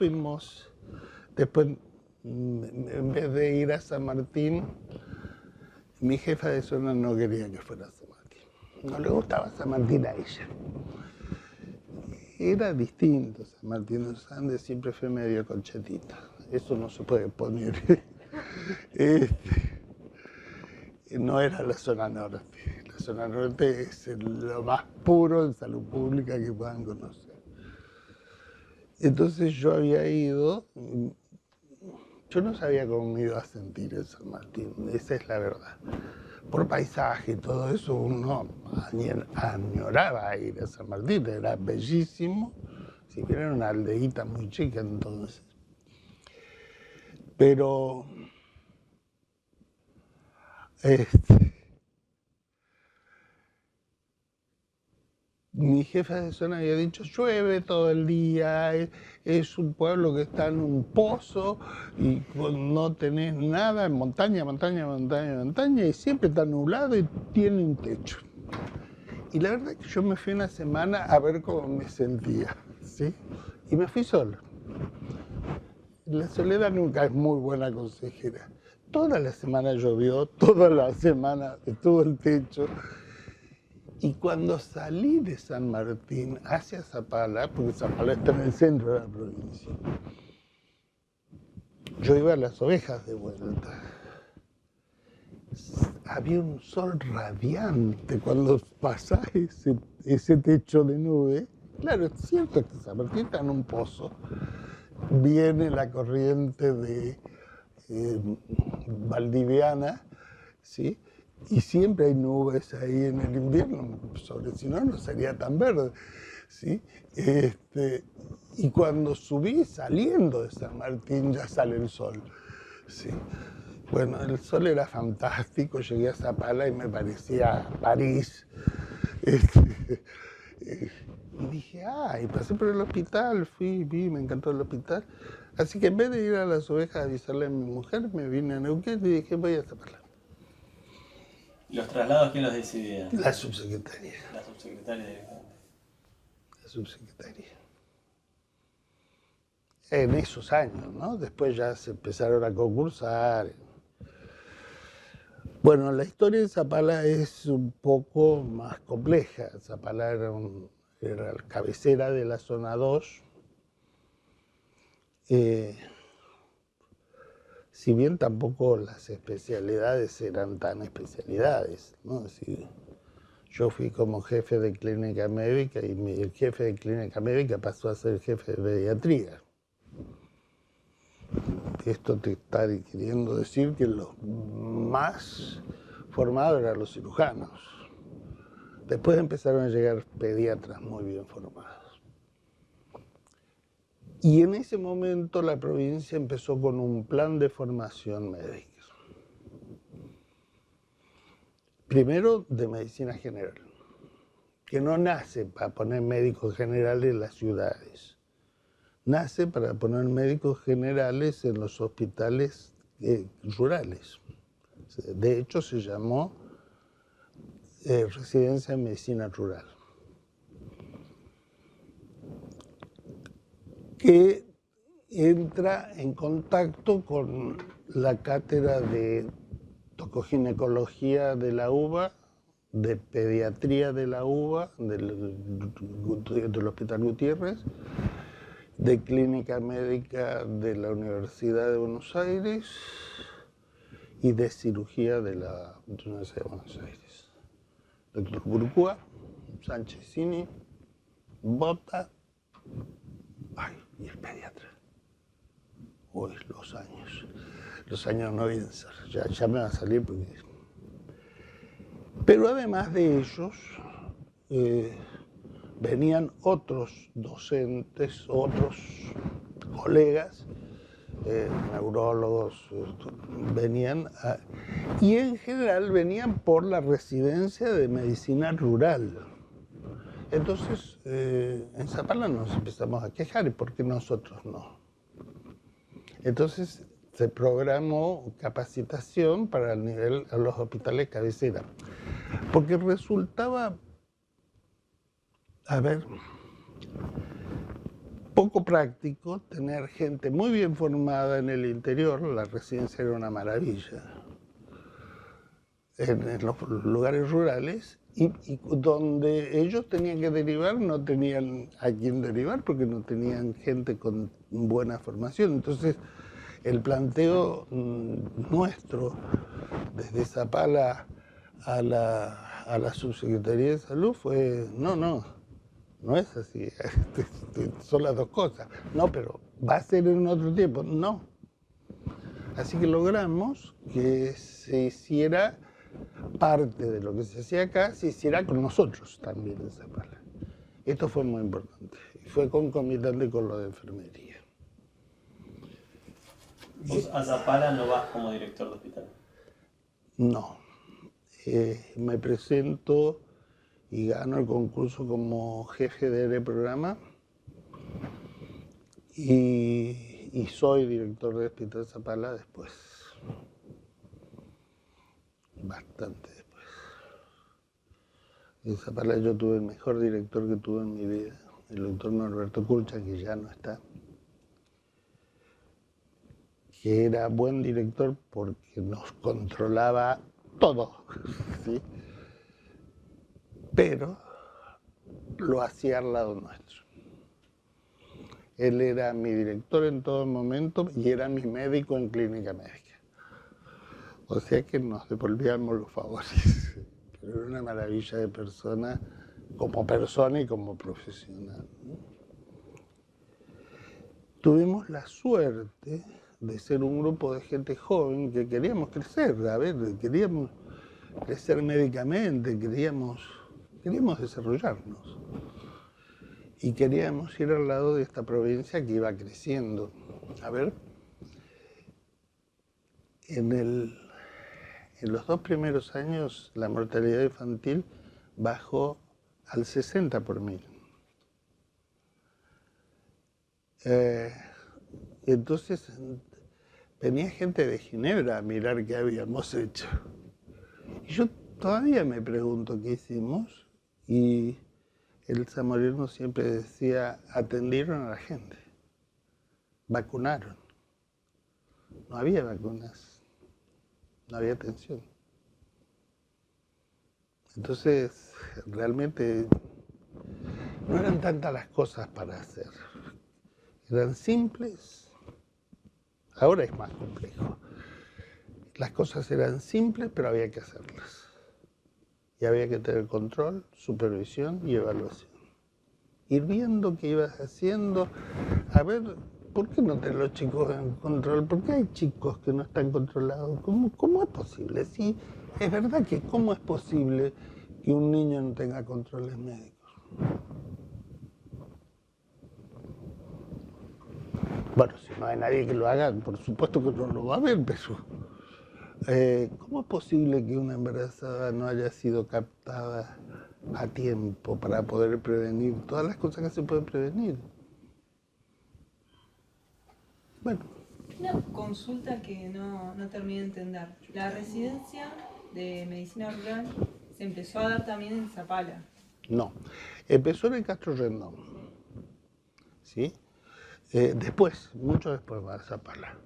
A: en vez de ir a San Martín, mi jefa de zona no quería que fuera a San Martín. No le gustaba San Martín a ella. Era distinto, San Martín de los Andes siempre fue medio conchetita. Eso no se puede poner. No era la zona norte. La zona norte es lo más puro en salud pública que puedan conocer. Entonces yo había ido, yo no sabía cómo me iba a sentir en San Martín, esa es la verdad. Por paisaje y todo eso, uno añoraba ir a San Martín, era bellísimo, si bien era una aldeíta muy chica entonces. Pero mi jefa de zona había dicho, llueve todo el día, es un pueblo que está en un pozo y no tenés nada, en montaña, y siempre está nublado y tiene un techo. Y la verdad es que yo me fui una semana a ver cómo me sentía, ¿sí? Y me fui solo. La soledad nunca es muy buena consejera. Toda la semana llovió, toda la semana estuvo el techo. Y cuando salí de San Martín hacia Zapala, porque Zapala está en el centro de la provincia, yo iba a las ovejas de vuelta. Había un sol radiante cuando pasás ese techo de nube. Claro, es cierto que San Martín está en un pozo. Viene la corriente de valdiviana, ¿sí? Y siempre hay nubes ahí en el invierno, si no, no sería tan verde, ¿sí? Y cuando subí, saliendo de San Martín, ya sale el sol, ¿sí? Bueno, el sol era fantástico, llegué a Zapala y me parecía París. Y dije, y pasé por el hospital, vi, me encantó el hospital. Así que en vez de ir a las ovejas a avisarle a mi mujer, me vine a Neuquén y dije, voy a Zapala.
B: ¿Los traslados quién los decidía?
A: La subsecretaria.
B: La subsecretaria directamente.
A: La subsecretaria. En esos años, ¿no? Después ya se empezaron a concursar. Bueno, la historia de Zapala es un poco más compleja. Zapala era la cabecera de la zona 2. Si bien tampoco las especialidades eran tan especialidades, ¿no? Yo fui como jefe de clínica médica y el jefe de clínica médica pasó a ser jefe de pediatría. Esto te está queriendo decir que los más formados eran los cirujanos. Después empezaron a llegar pediatras muy bien formados. Y en ese momento la provincia empezó con un plan de formación médica. Primero de medicina general, que no nace para poner médicos generales en las ciudades. Nace para poner médicos generales en los hospitales rurales. De hecho, se llamó Residencia de Medicina Rural. Que entra en contacto con la cátedra de tocoginecología de la UBA, de pediatría de la UBA, del Hospital Gutiérrez, de clínica médica de la Universidad de Buenos Aires y de cirugía de la Universidad de Buenos Aires. Doctor Burcúa, Sanchezini, Bota, y el pediatra. Uy, los años no vienen a ser, ya me va a salir porque... Pero además de ellos, venían otros docentes, otros colegas, neurólogos, y en general venían por la residencia de medicina rural. Entonces, en Zapala nos empezamos a quejar, ¿y por qué nosotros no? Entonces, se programó capacitación para el nivel a los hospitales cabecera, porque resultaba, poco práctico tener gente muy bien formada en el interior. La residencia era una maravilla, en los lugares rurales, y donde ellos tenían que derivar no tenían a quién derivar porque no tenían gente con buena formación. Entonces, el planteo nuestro desde Zapala a la Subsecretaría de Salud fue: no es así, son las dos cosas. No, pero va a ser en otro tiempo. No. Así que logramos que se hiciera parte de lo que se hacía acá, se hiciera con nosotros también en Zapala. Esto fue muy importante. Y fue concomitante con lo de enfermería.
B: ¿Vos a Zapala no vas como director de hospital?
A: No. Me presento y gano el concurso como jefe de programa y soy director de Hospital Zapala después, bastante después. En Zapala yo tuve el mejor director que tuve en mi vida, el doctor Norberto Culcha, que ya no está, que era buen director porque nos controlaba todo, ¿sí? Pero lo hacía al lado nuestro. Él era mi director en todo momento y era mi médico en clínica médica. O sea que nos devolvíamos los favores. Pero era una maravilla de persona y como profesional. Tuvimos la suerte de ser un grupo de gente joven que queríamos crecer, queríamos crecer médicamente, queríamos desarrollarnos. Y queríamos ir al lado de esta provincia que iba creciendo. En los 2 primeros años la mortalidad infantil bajó al 60 por 1000. Entonces venía gente de Ginebra a mirar qué habíamos hecho. Y yo todavía me pregunto qué hicimos, y el zamorano siempre decía: atendieron a la gente, vacunaron. No había vacunas, no había atención. Entonces, realmente no eran tantas las cosas para hacer. Eran simples. Ahora es más complejo. Las cosas eran simples, pero había que hacerlas. Y había que tener control, supervisión y evaluación. Ir viendo qué ibas haciendo. ¿Por qué no tener los chicos en control? ¿Por qué hay chicos que no están controlados? ¿Cómo es posible? Sí, es verdad que ¿cómo es posible que un niño no tenga controles médicos? Bueno, si no hay nadie que lo haga, por supuesto que no lo va a ver, pero ¿cómo es posible que una embarazada no haya sido captada a tiempo para poder prevenir todas las cosas que se pueden prevenir? Bueno.
C: Una consulta que no terminé de entender. La residencia de medicina rural se empezó a dar también en Zapala.
A: No, empezó en el Castro Rendón, ¿sí? Mucho después va a Zapala.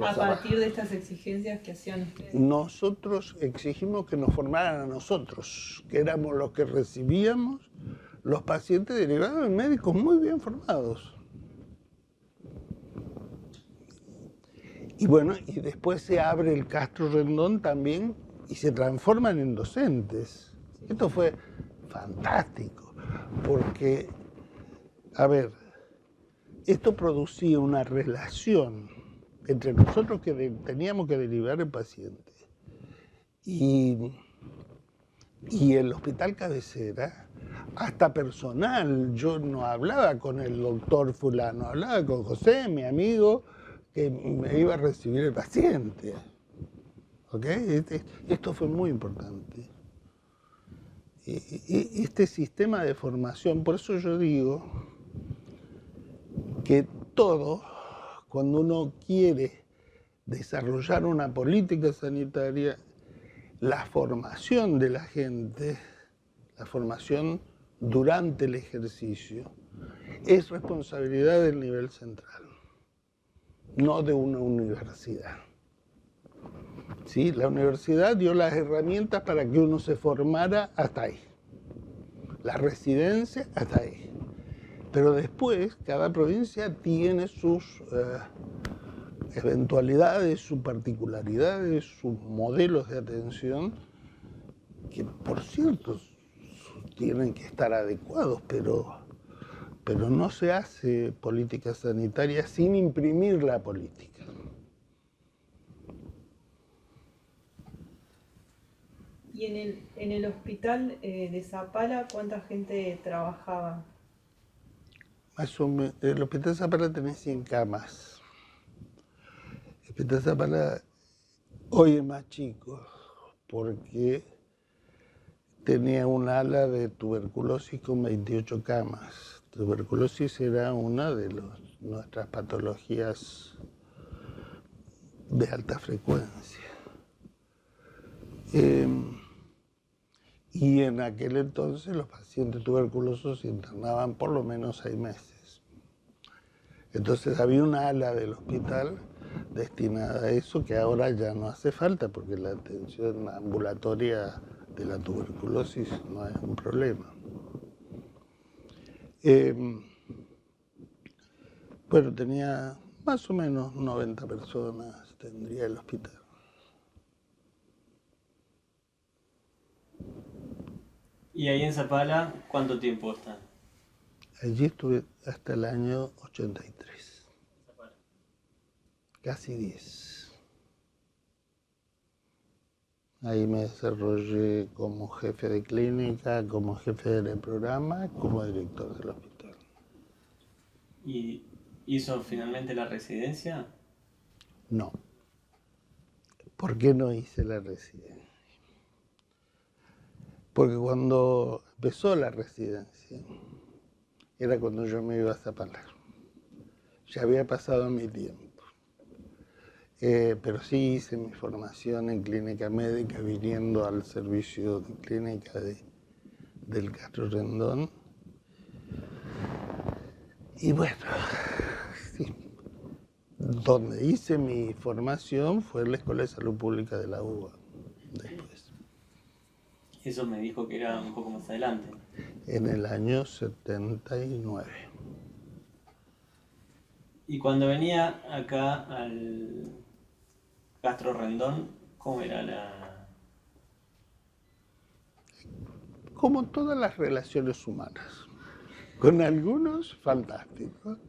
C: A partir de estas exigencias que hacían ustedes.
A: Nosotros exigimos que nos formaran a nosotros, que éramos los que recibíamos los pacientes derivados de médicos muy bien formados. Y bueno, y después se abre el Castro Rendón también y se transforman en docentes. Esto fue fantástico, porque, esto producía una relación entre nosotros que teníamos que derivar el paciente Y el hospital cabecera, hasta personal, yo no hablaba con el doctor fulano, hablaba con José, mi amigo, que me iba a recibir el paciente. ¿Ok? Esto fue muy importante. Este sistema de formación, por eso yo digo que todo, cuando uno quiere desarrollar una política sanitaria, la formación de la gente, la formación durante el ejercicio, es responsabilidad del nivel central, no de una universidad. ¿Sí? La universidad dio las herramientas para que uno se formara hasta ahí. La residencia hasta ahí. Pero después, cada provincia tiene sus eventualidades, sus particularidades, sus modelos de atención, que por cierto tienen que estar adecuados, pero no se hace política sanitaria sin imprimir la política.
C: ¿Y en el hospital de Zapala cuánta gente trabajaba?
A: Más o menos, el hospital Zapala tenía 100 camas. El hospital Zapala hoy es más chico porque tenía un ala de tuberculosis con 28 camas. Tuberculosis era una de nuestras patologías de alta frecuencia. Y en aquel entonces los pacientes tuberculosos se internaban por lo menos 6 meses. Entonces había una ala del hospital destinada a eso que ahora ya no hace falta porque la atención ambulatoria de la tuberculosis no es un problema. Bueno, tenía más o menos 90 personas, tendría el hospital.
B: ¿Y ahí en Zapala cuánto tiempo están?
A: Allí estuve hasta el año 83.
B: Zapala.
A: Casi 10. Ahí me desarrollé como jefe de clínica, como jefe del programa, como director del hospital.
B: ¿Y hizo finalmente la residencia?
A: No. ¿Por qué no hice la residencia? Porque cuando empezó la residencia, era cuando yo me iba a Zapala. Ya había pasado mi tiempo. Pero sí hice mi formación en clínica médica viniendo al servicio de clínica del Castro Rendón. Y bueno, sí, donde hice mi formación fue en la Escuela de Salud Pública de la UBA, después.
B: Eso me dijo que era un poco más adelante.
A: En el año 79.
B: Y cuando venía acá al Castro Rendón, ¿cómo era la...?
A: Como todas las relaciones humanas, con algunos fantásticos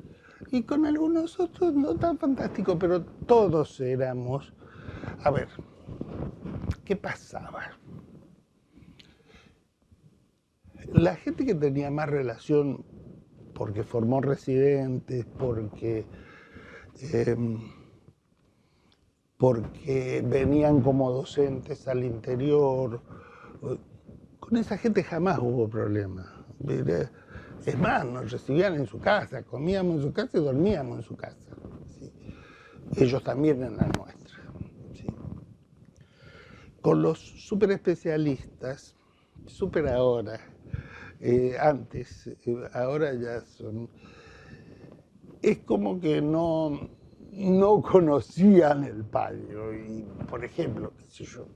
A: y con algunos otros no tan fantásticos, pero todos éramos... A ver, ¿qué pasaba? La gente que tenía más relación porque formó residentes, porque venían como docentes al interior, con esa gente jamás hubo problema. Es más, nos recibían en su casa, comíamos en su casa y dormíamos en su casa. ¿Sí? Ellos también en la nuestra. ¿Sí? Con los superespecialistas, super ahora, antes, ahora ya son... Es como que no conocían el palio. Y, por ejemplo, qué sé yo,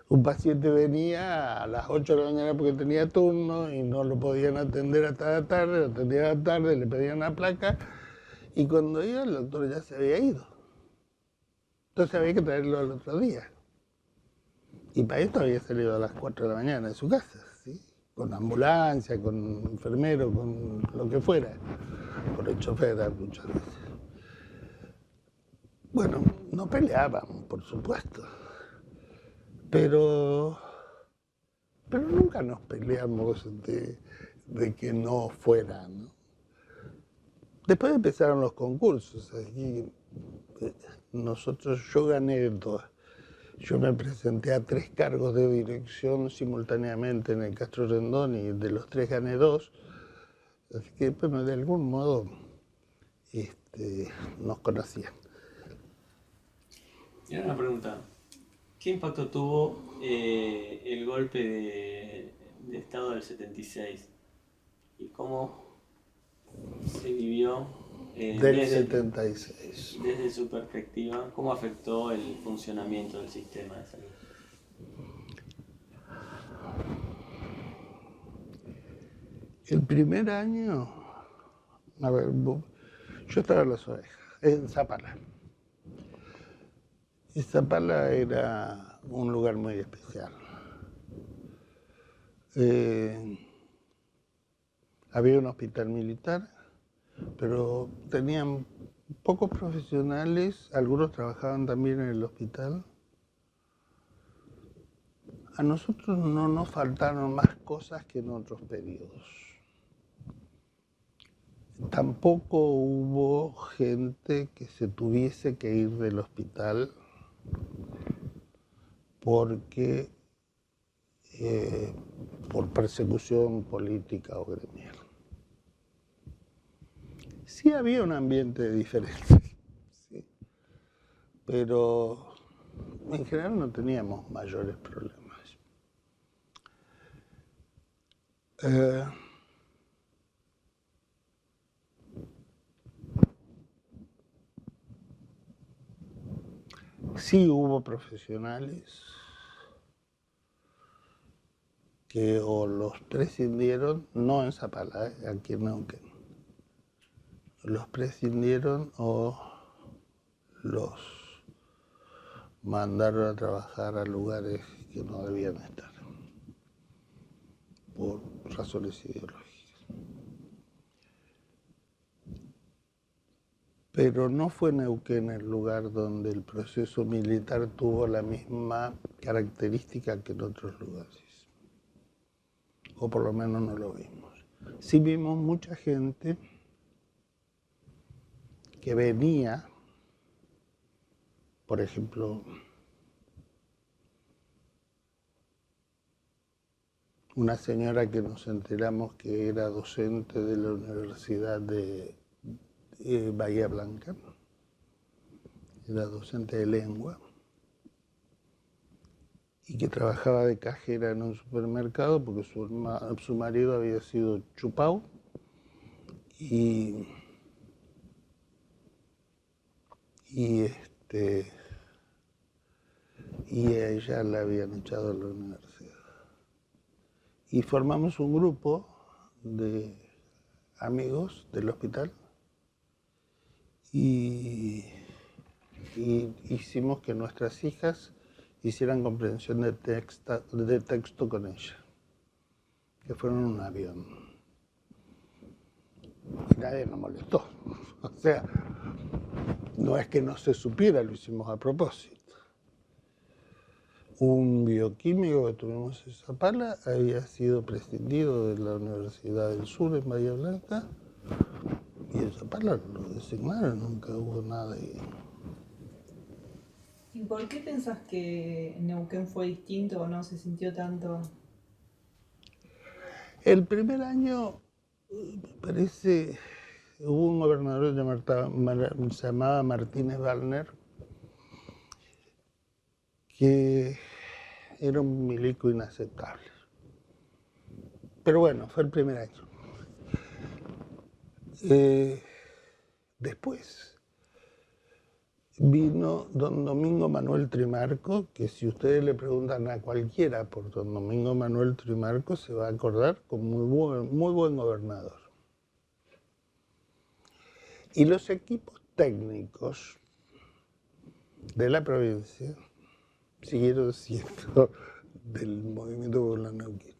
A: un paciente venía a las 8 de la mañana porque tenía turno y no lo podían atender hasta la tarde, lo atendían a la tarde, le pedían una placa y cuando iba el doctor ya se había ido. Entonces había que traerlo al otro día. Y para esto había salido a las 4 de la mañana de su casa, ¿sí? Con ambulancia, con enfermero, con lo que fuera, con el chofer muchas veces. Bueno, no peleábamos, por supuesto. Pero nunca nos peleamos de que no fuera, ¿no? Después empezaron los concursos. Aquí, yo gané dos. Yo me presenté a 3 cargos de dirección simultáneamente en el Castro Rendón y de los 3 gané 2. Así que, bueno, de algún modo nos conocían.
B: Y ahora una pregunta. ¿Qué impacto tuvo el golpe de Estado del 76? ¿Y cómo se vivió
A: Del 76.
B: desde su perspectiva? ¿Cómo afectó el funcionamiento del sistema de salud?
A: El primer año, a ver, yo estaba en Las Ovejas, en Zapala. Y Zapala era un lugar muy especial. Había un hospital militar, pero tenían pocos profesionales, algunos trabajaban también en el hospital. A nosotros no nos faltaron más cosas que en otros periodos. Tampoco hubo gente que se tuviese que ir del hospital porque por persecución política o gremial. Sí había un ambiente diferente, ¿sí? Pero en general no teníamos mayores problemas. Sí hubo profesionales que o los prescindieron, no en Zapala, aquí en Neuquén, los prescindieron o los mandaron a trabajar a lugares que no debían estar, por razones ideológicas. Pero no fue Neuquén el lugar donde el proceso militar tuvo la misma característica que en otros lugares, o por lo menos no lo vimos. Sí vimos mucha gente que venía, por ejemplo, una señora que nos enteramos que era docente de la Universidad de Bahía Blanca, era docente de lengua y que trabajaba de cajera en un supermercado porque su marido había sido chupao y a ella la habían echado de la universidad. Y formamos un grupo de amigos del hospital y hicimos que nuestras hijas hicieran comprensión de texto con ella, que fueron en un avión. Y nadie nos molestó. O sea, no es que no se supiera, lo hicimos a propósito. Un bioquímico que tuvimos en Zapala había sido prescindido de la Universidad del Sur en Bahía Blanca y en Zapala lo designaron, nunca hubo nada ahí.
C: ¿Y por qué pensás que Neuquén fue distinto o no se sintió tanto?
A: El primer año, me parece, hubo un gobernador que se llamaba Martínez Wallner, que era un milico inaceptable. Pero bueno, fue el primer año. Después vino don Domingo Manuel Trimarco, que si ustedes le preguntan a cualquiera por don Domingo Manuel Trimarco, se va a acordar como muy buen gobernador. Y los equipos técnicos de la provincia siguieron siendo del movimiento popular neuquino,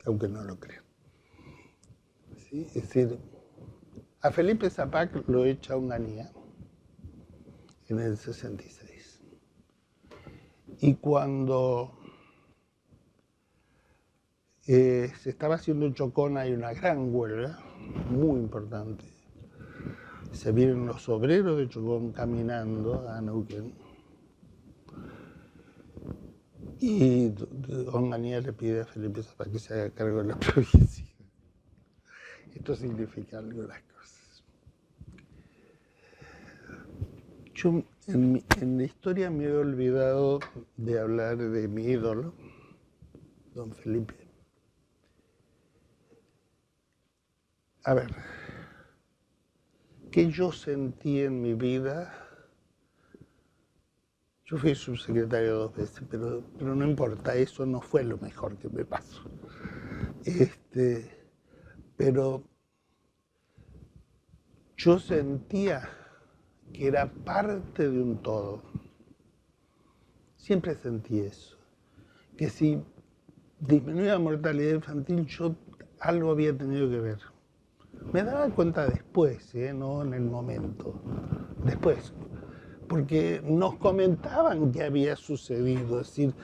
A: aunque no lo crean. ¿Sí? Es decir, a Felipe Zapac lo echa Onganía en el 66. Y cuando se estaba haciendo en Chocón, hay una gran huelga, muy importante. Se vienen los obreros de Chocón caminando a Neuquén. Y Onganía le pide a Felipe Zapata que se haga cargo de la provincia. Esto significa algunas cosas. Yo en la historia me he olvidado de hablar de mi ídolo, don Felipe. A ver, ¿qué yo sentí en mi vida? Yo fui subsecretario 2 veces, pero no importa, eso no fue lo mejor que me pasó. Pero yo sentía que era parte de un todo. Siempre sentí eso. Que si disminuía la mortalidad infantil, yo algo había tenido que ver. Me daba cuenta después, no en el momento. Después. Porque nos comentaban qué había sucedido. Es decir,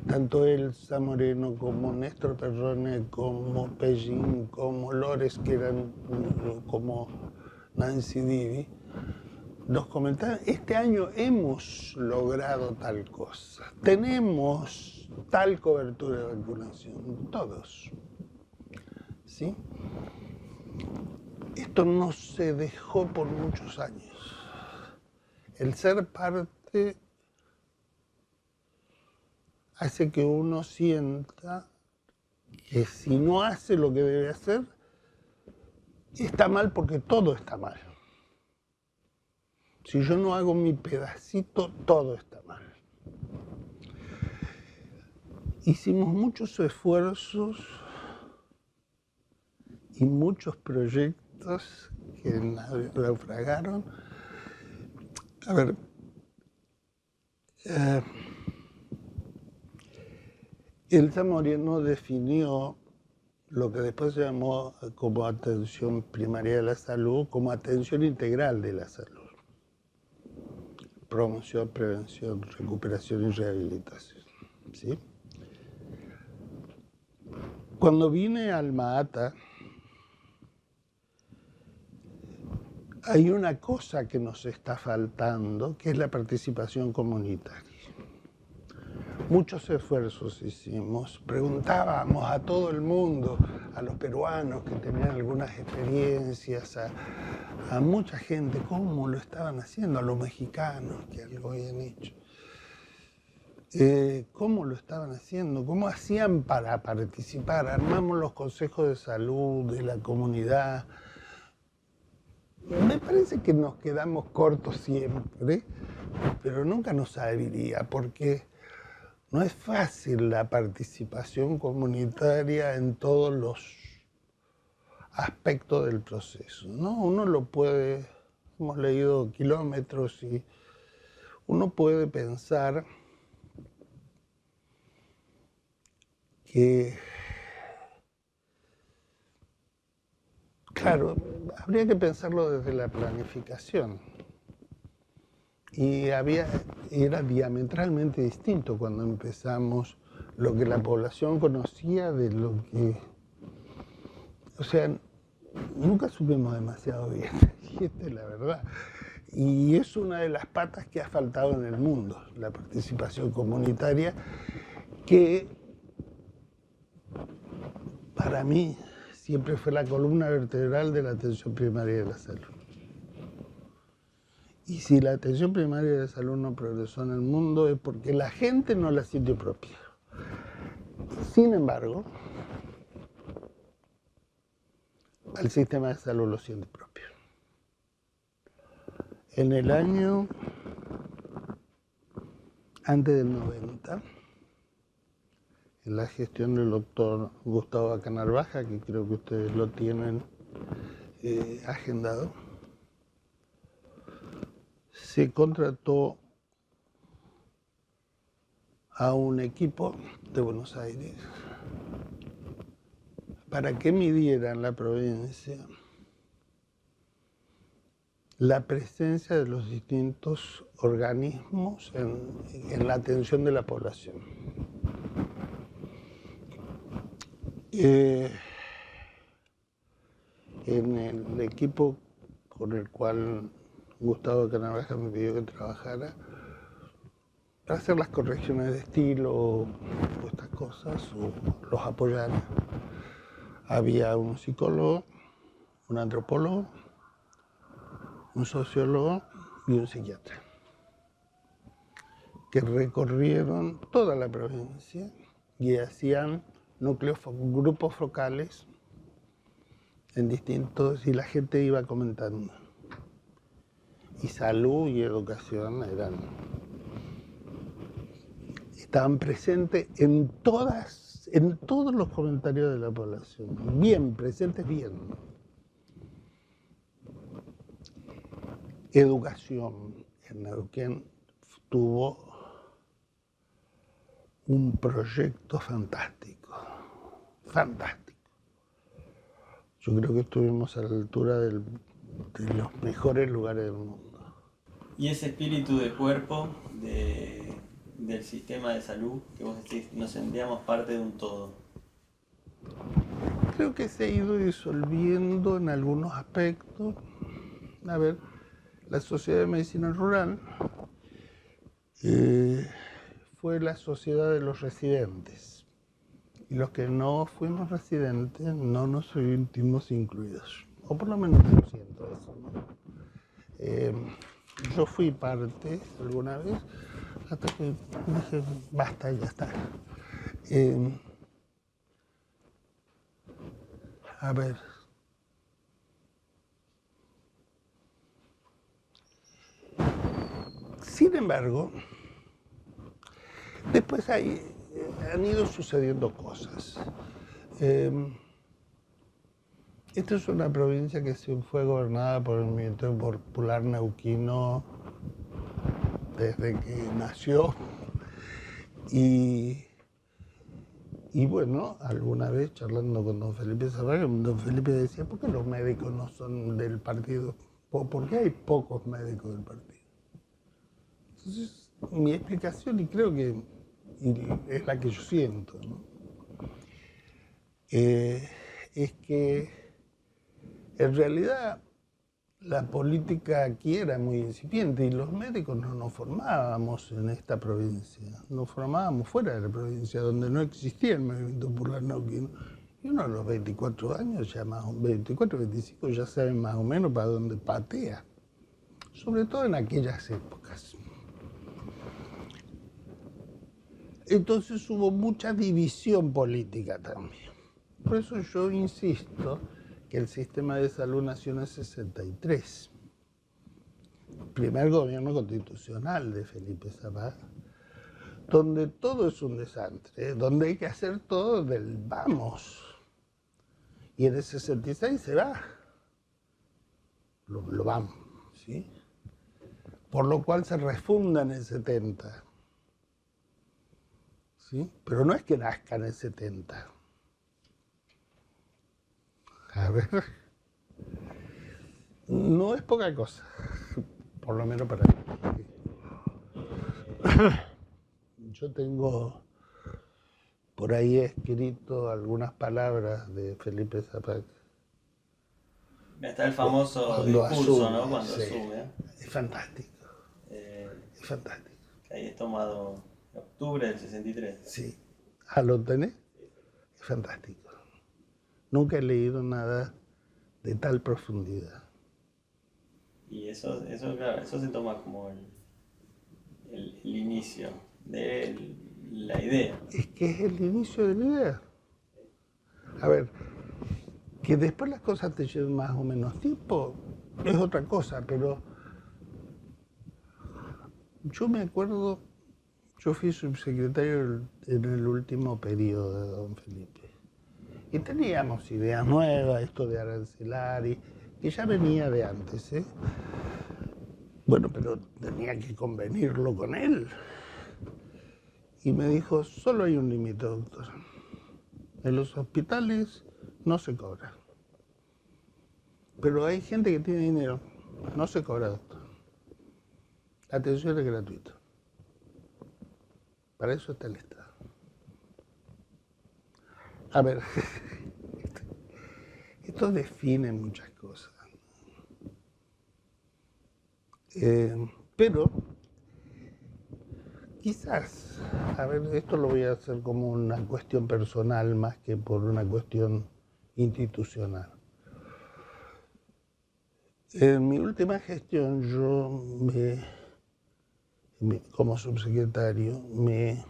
A: tanto Elsa Moreno como Néstor Perrone, como Pellín, como Lores, que eran como Nancy Divi, nos comentaban, este año hemos logrado tal cosa, tenemos tal cobertura de vacunación, todos. ¿Sí? Esto no se dejó por muchos años. El ser parte hace que uno sienta que si no hace lo que debe hacer, está mal porque todo está mal. Si yo no hago mi pedacito, todo está mal. Hicimos muchos esfuerzos y muchos proyectos que naufragaron. A ver, Elsa Moreno definió lo que después se llamó como atención primaria de la salud, como atención integral de la salud. Promoción, prevención, recuperación y rehabilitación. ¿Sí? Cuando vine a Alma Ata, hay una cosa que nos está faltando, que es la participación comunitaria. Muchos esfuerzos hicimos, preguntábamos a todo el mundo, a los peruanos que tenían algunas experiencias, a mucha gente cómo lo estaban haciendo, a los mexicanos que algo habían hecho. ¿Cómo lo estaban haciendo? ¿Cómo hacían para participar? Armamos los consejos de salud de la comunidad. Me parece que nos quedamos cortos siempre, pero nunca nos serviría, porque no es fácil la participación comunitaria en todos los aspectos del proceso, ¿no? Uno lo puede, hemos leído kilómetros y uno puede pensar que, claro, habría que pensarlo desde la planificación. Y era diametralmente distinto cuando empezamos lo que la población conocía de lo que... O sea, nunca supimos demasiado bien, y esta es la verdad. Y es una de las patas que ha faltado en el mundo, la participación comunitaria, que para mí siempre fue la columna vertebral de la atención primaria de la salud. Y si la atención primaria de la salud no progresó en el mundo es porque la gente no la siente propia. Sin embargo, al sistema de salud lo siente propio. En el año antes del 90, en la gestión del doctor Gustavo Bacanal Baja, que creo que ustedes lo tienen agendado, se contrató a un equipo de Buenos Aires para que midieran la provincia la presencia de los distintos organismos en la atención de la población. En el equipo con el cual Gustavo Canavajal me pidió que trabajara, para hacer las correcciones de estilo o estas cosas, o los apoyara, había un psicólogo, un antropólogo, un sociólogo y un psiquiatra, que recorrieron toda la provincia y hacían grupos focales en distintos, y la gente iba comentando. Y salud y educación estaban presentes en todos los comentarios de la población, bien presentes, bien. Educación en Neuquén tuvo un proyecto fantástico, fantástico. Yo creo que estuvimos a la altura de los mejores lugares del mundo.
B: Y ese espíritu de cuerpo del sistema de salud, que vos decís, nos sentíamos parte de un todo.
A: Creo que se ha ido disolviendo en algunos aspectos. A ver, la Sociedad de Medicina Rural fue la sociedad de los residentes. Y los que no fuimos residentes no nos sentimos incluidos. O por lo menos yo siento eso, ¿no? Yo fui parte alguna vez, hasta que dije, basta, ya está. A ver. Sin embargo, después han ido sucediendo cosas. Esta es una provincia que se fue gobernada por el movimiento popular neuquino desde que nació. Y bueno, alguna vez charlando con don Felipe Zapag, don Felipe decía, ¿por qué los médicos no son del partido? ¿Por qué hay pocos médicos del partido? Entonces, mi explicación, y creo que es la que yo siento, ¿no? Es que en realidad la política aquí era muy incipiente y los médicos no nos formábamos en esta provincia, nos formábamos fuera de la provincia, donde no existía el movimiento popular neuquino. Y uno a los 24 años, ya más 24, 25, ya sabe más o menos para dónde patea, sobre todo en aquellas épocas. Entonces hubo mucha división política también. Por eso yo insisto que el sistema de salud nació en el 63. El primer gobierno constitucional de Felipe Zapag, donde todo es un desastre, donde hay que hacer todo del vamos. Y en el 66 se va. Lo vamos, ¿sí? Por lo cual se refunda en el 70. ¿Sí? Pero no es que nazca en el 70. A ver, no es poca cosa, por lo menos para mí. Yo tengo por ahí escrito algunas palabras de Felipe Zapag.
B: Está el famoso
A: Cuando
B: discurso,
A: asume,
B: ¿no? Cuando
A: sí.
B: asume.
A: Es fantástico, es fantástico.
B: Que ahí es tomado en octubre del 63.
A: Sí, ¿lo tenés? Es fantástico. Nunca he leído nada de tal profundidad.
B: Y eso claro, eso se toma como el inicio de la idea.
A: Es que es el inicio de la idea. A ver, que después las cosas te lleven más o menos tiempo es otra cosa, pero yo me acuerdo, yo fui subsecretario en el último periodo de don Felipe. Y teníamos ideas nuevas, esto de Arancelari, que ya venía de antes, ¿eh? Bueno, pero tenía que convenirlo con él. Y me dijo, solo hay un límite, doctor. En los hospitales no se cobra. Pero hay gente que tiene dinero No se cobra, doctor. La atención es gratuita. Para eso está el Estado. A ver, esto define muchas cosas. Pero quizás, a ver, esto lo voy a hacer como una cuestión personal más que por una cuestión institucional. En mi última gestión yo como subsecretario me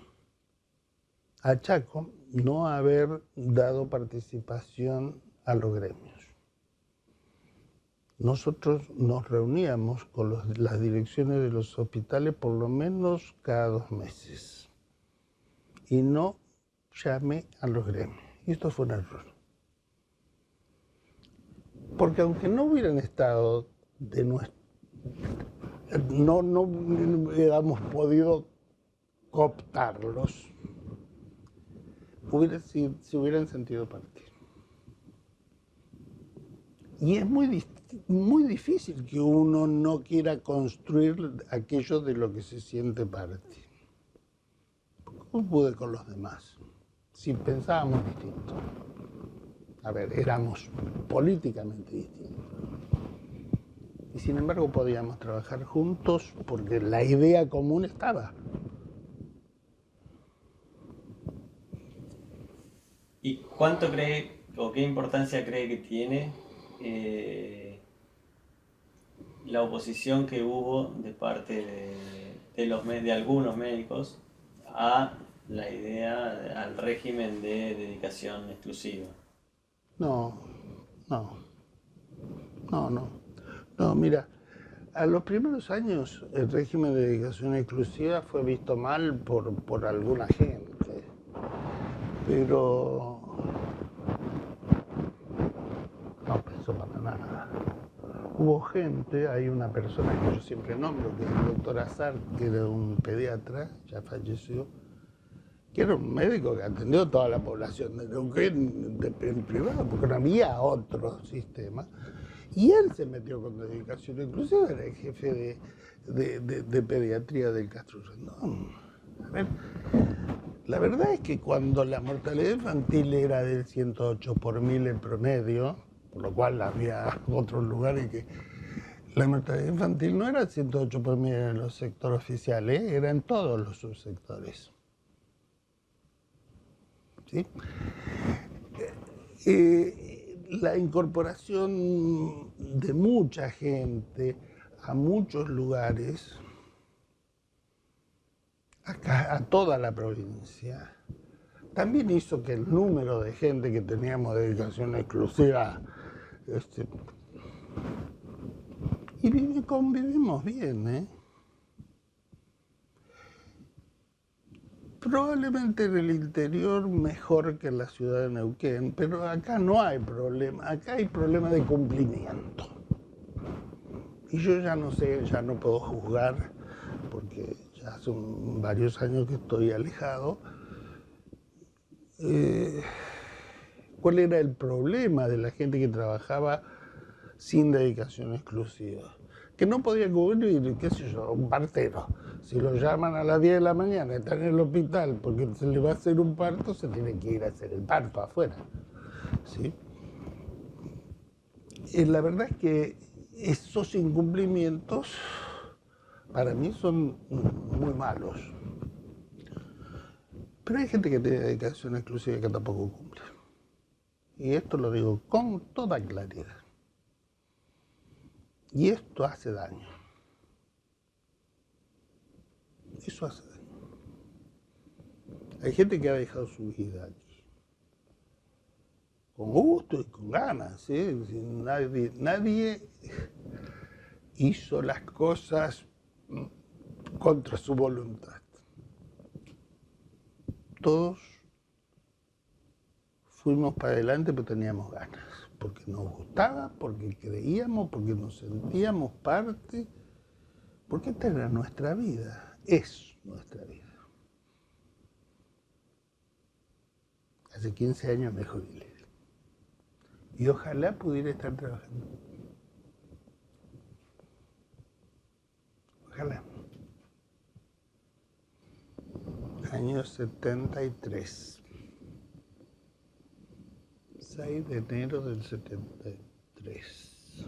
A: achaco no haber dado participación a los gremios. Nosotros nos reuníamos con las direcciones de los hospitales por lo menos cada 2 meses y no llamé a los gremios. Y esto fue un error. Porque aunque no hubieran estado de nuestro... No hubiéramos podido cooptarlos, se hubieran sentido partir. Y es muy difícil que uno no quiera construir aquello de lo que se siente parte. ¿Cómo pude con los demás? Si pensábamos distinto. A ver, éramos políticamente distintos. Y sin embargo podíamos trabajar juntos porque la idea común estaba.
B: ¿Y cuánto cree o qué importancia cree que tiene la oposición que hubo de parte de algunos médicos a la idea, al régimen de dedicación exclusiva?
A: No, mira, a los primeros años el régimen de dedicación exclusiva fue visto mal por alguna gente, pero no pensó para nada. Hubo gente, hay una persona que yo siempre nombro, que es el doctor Azar, que era un pediatra, ya falleció, que era un médico que atendió a toda la población de Neuquén en privado, porque no había otro sistema. Y él se metió con dedicación, inclusive era el jefe de pediatría del Castro Rendón. A ver, la verdad es que cuando la mortalidad infantil era del 108 por 1000 en promedio, por lo cual había otros lugares que la mortalidad infantil no era 108 por 1000 en los sectores oficiales, era en todos los subsectores. ¿Sí? La incorporación de mucha gente a muchos lugares, a toda la provincia, también hizo que el número de gente que teníamos de dedicación exclusiva y convivimos bien, ¿eh? Probablemente en el interior mejor que en la ciudad de Neuquén, pero acá no hay problema, acá hay problema de cumplimiento. Y yo ya no sé, ya no puedo juzgar, porque ya son varios años que estoy alejado. ¿Cuál era el problema de la gente que trabajaba sin dedicación exclusiva? Que no podía cubrir, qué sé yo, un partero. Si lo llaman a las 10 de la mañana, está en el hospital porque se le va a hacer un parto, se tiene que ir a hacer el parto afuera. ¿Sí? La verdad es que esos incumplimientos para mí son muy malos. Pero hay gente que tiene dedicación exclusiva que tampoco cumple. Y esto lo digo con toda claridad. Y esto hace daño. Eso hace daño. Hay gente que ha dejado su vida aquí. Con gusto y con ganas. ¿Sí? Nadie hizo las cosas contra su voluntad. Todos fuimos para adelante porque teníamos ganas. Porque nos gustaba, porque creíamos, porque nos sentíamos parte. Porque esta era nuestra vida. Es nuestra vida. Hace 15 años me jubilé. Y ojalá pudiera estar trabajando. Bájala. Año 73. 6 de enero del 73.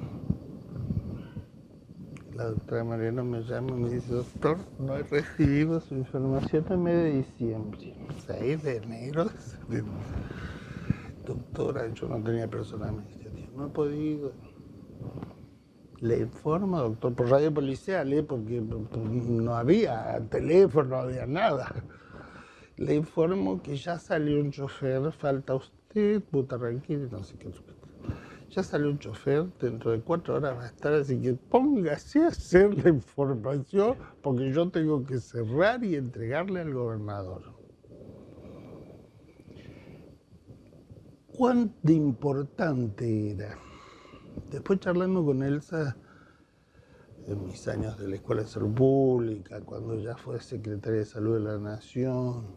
A: La doctora Mariano me llama y me dice, doctor, no he recibido su información en mes de diciembre. 6 de enero. Doctora, yo no tenía personal administrativo, no he podido. Le informo, doctor, por radio policial, porque no había teléfono, no había nada. Le informo que ya salió un chofer, falta usted, puta tranquilo, no sé qué. Ya salió un chofer, dentro de 4 horas va a estar, así que póngase a hacer la información, porque yo tengo que cerrar y entregarle al gobernador. ¿Cuán de importante era? Después charlando con Elsa, en mis años de la Escuela de Salud Pública, cuando ya fue secretaria de Salud de la Nación,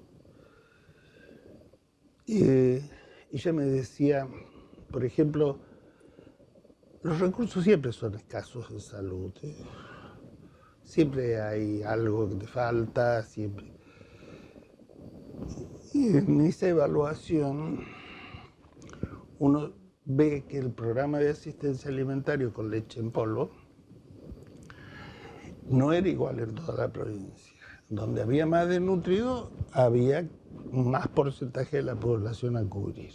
A: ella me decía, por ejemplo, los recursos siempre son escasos en salud. Siempre hay algo que te falta, siempre. Y en esa evaluación uno ve que el programa de asistencia alimentaria con leche en polvo no era igual en toda la provincia. Donde había más desnutrido, había más porcentaje de la población a cubrir.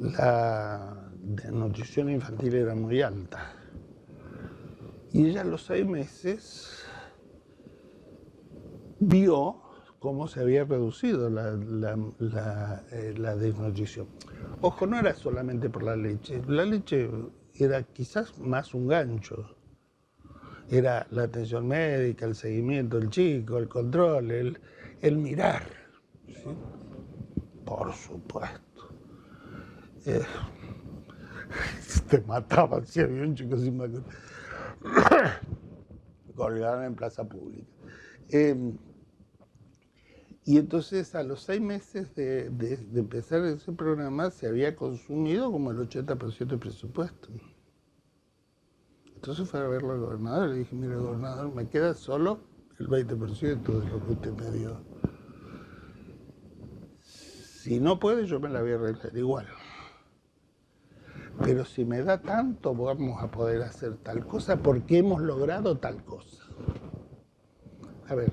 A: La desnutrición infantil era muy alta. Y ella a los 6 meses vio cómo se había reducido la desnutrición. Ojo, no era solamente por la leche era quizás más un gancho. Era la atención médica, el seguimiento del chico, el control, el mirar. ¿Sí? Por supuesto. Te mataban si había un chico sin vacuna. Colgaron en plaza pública. Y entonces a los 6 meses de empezar ese programa se había consumido como el 80% del presupuesto. Entonces fue a verlo al gobernador y le dije, mire, gobernador, me queda solo el 20% de lo que usted me dio. Si no puede, yo me la voy a arreglar igual. Pero si me da tanto, vamos a poder hacer tal cosa porque hemos logrado tal cosa. A ver,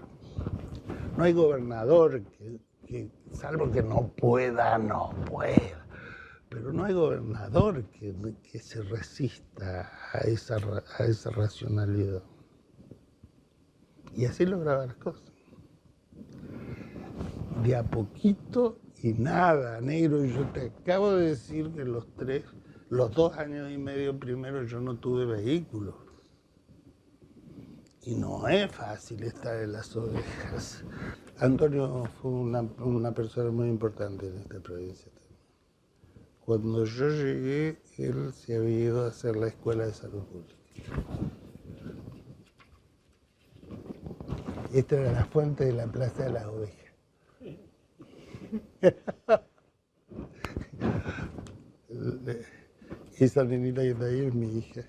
A: no hay gobernador que salvo que no pueda. Pero no hay gobernador que se resista a esa racionalidad. Y así lograba las cosas. De a poquito y nada, negro. Yo te acabo de decir que los 2 años y medio primero yo no tuve vehículo. Y no es fácil estar en las ovejas. Antonio fue una persona muy importante en esta provincia también. Cuando yo llegué, él se había ido a hacer la Escuela de Salud Pública. Esta era la fuente de la Plaza de las Ovejas. Esa nenita que está ahí es mi hija.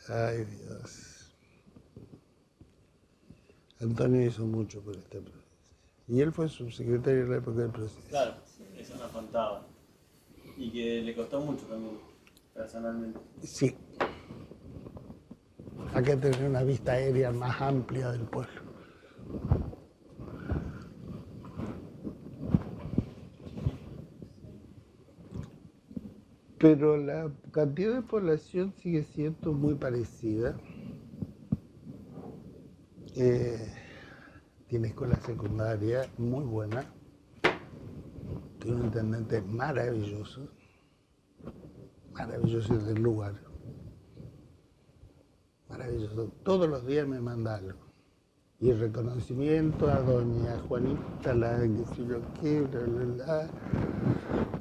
A: Ay, Dios. Antonio hizo mucho por esta provincia. Y él fue subsecretario en la época del proceso.
B: Claro, eso nos contaba. Y que le costó mucho también, personalmente.
A: Sí. Hay que tener una vista aérea más amplia del pueblo. Pero la cantidad de población sigue siendo muy parecida. Tiene escuela secundaria muy buena. Tiene un intendente maravilloso. Maravilloso del lugar. Maravilloso. Todos los días me manda algo. Y el reconocimiento a doña Juanita, la que se yo qué,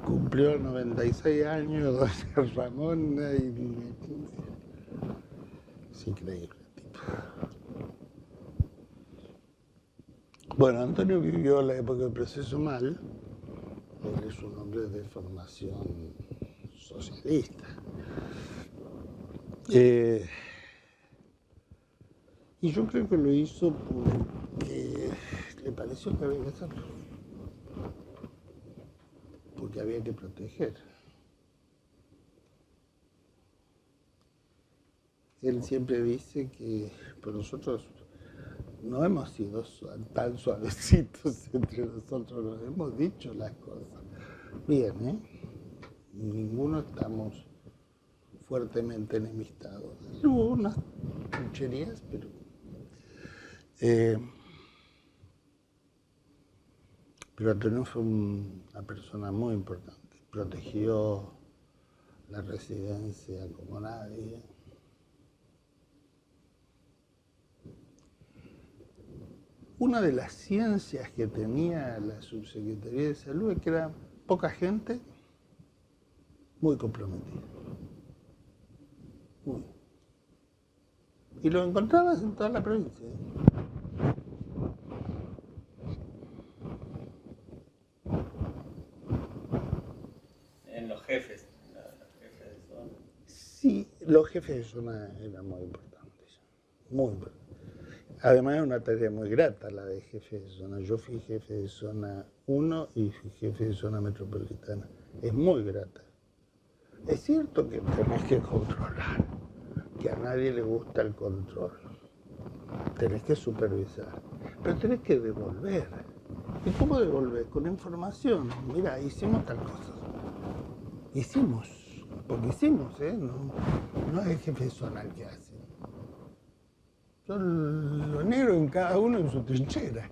A: cumplió 96 años, doña Ramona, y es increíble, tipo. Bueno, Antonio vivió la época del proceso mal. Él es un hombre de formación socialista. Eh, y yo creo que lo hizo porque le pareció que había que hacerlo, porque había que proteger. Él siempre dice que nosotros no hemos sido tan suavecitos entre nosotros, nos hemos dicho las cosas. Bien, ¿eh? Ninguno estamos fuertemente enemistados. Hubo unas chucherías, pero Antonio fue una persona muy importante. Protegió la residencia como nadie. Una de las ciencias que tenía la Subsecretaría de Salud es que era poca gente, muy comprometida. Muy. Y lo encontrabas en toda la provincia.
B: En los jefes de zona.
A: Sí, los jefes de zona eran muy importantes, muy importantes. Además es una tarea muy grata la de jefe de zona. Yo fui jefe de zona 1 y fui jefe de zona metropolitana. Es muy grata. Es cierto que tenés que controlar, que a nadie le gusta el control. Tenés que supervisar, pero tenés que devolver. ¿Y cómo devolver? Con información. Mira, hicimos tal cosa. Hicimos, porque hicimos, ¿eh? No es el jefe de zona el que hace. Son los negros en cada uno en su trinchera.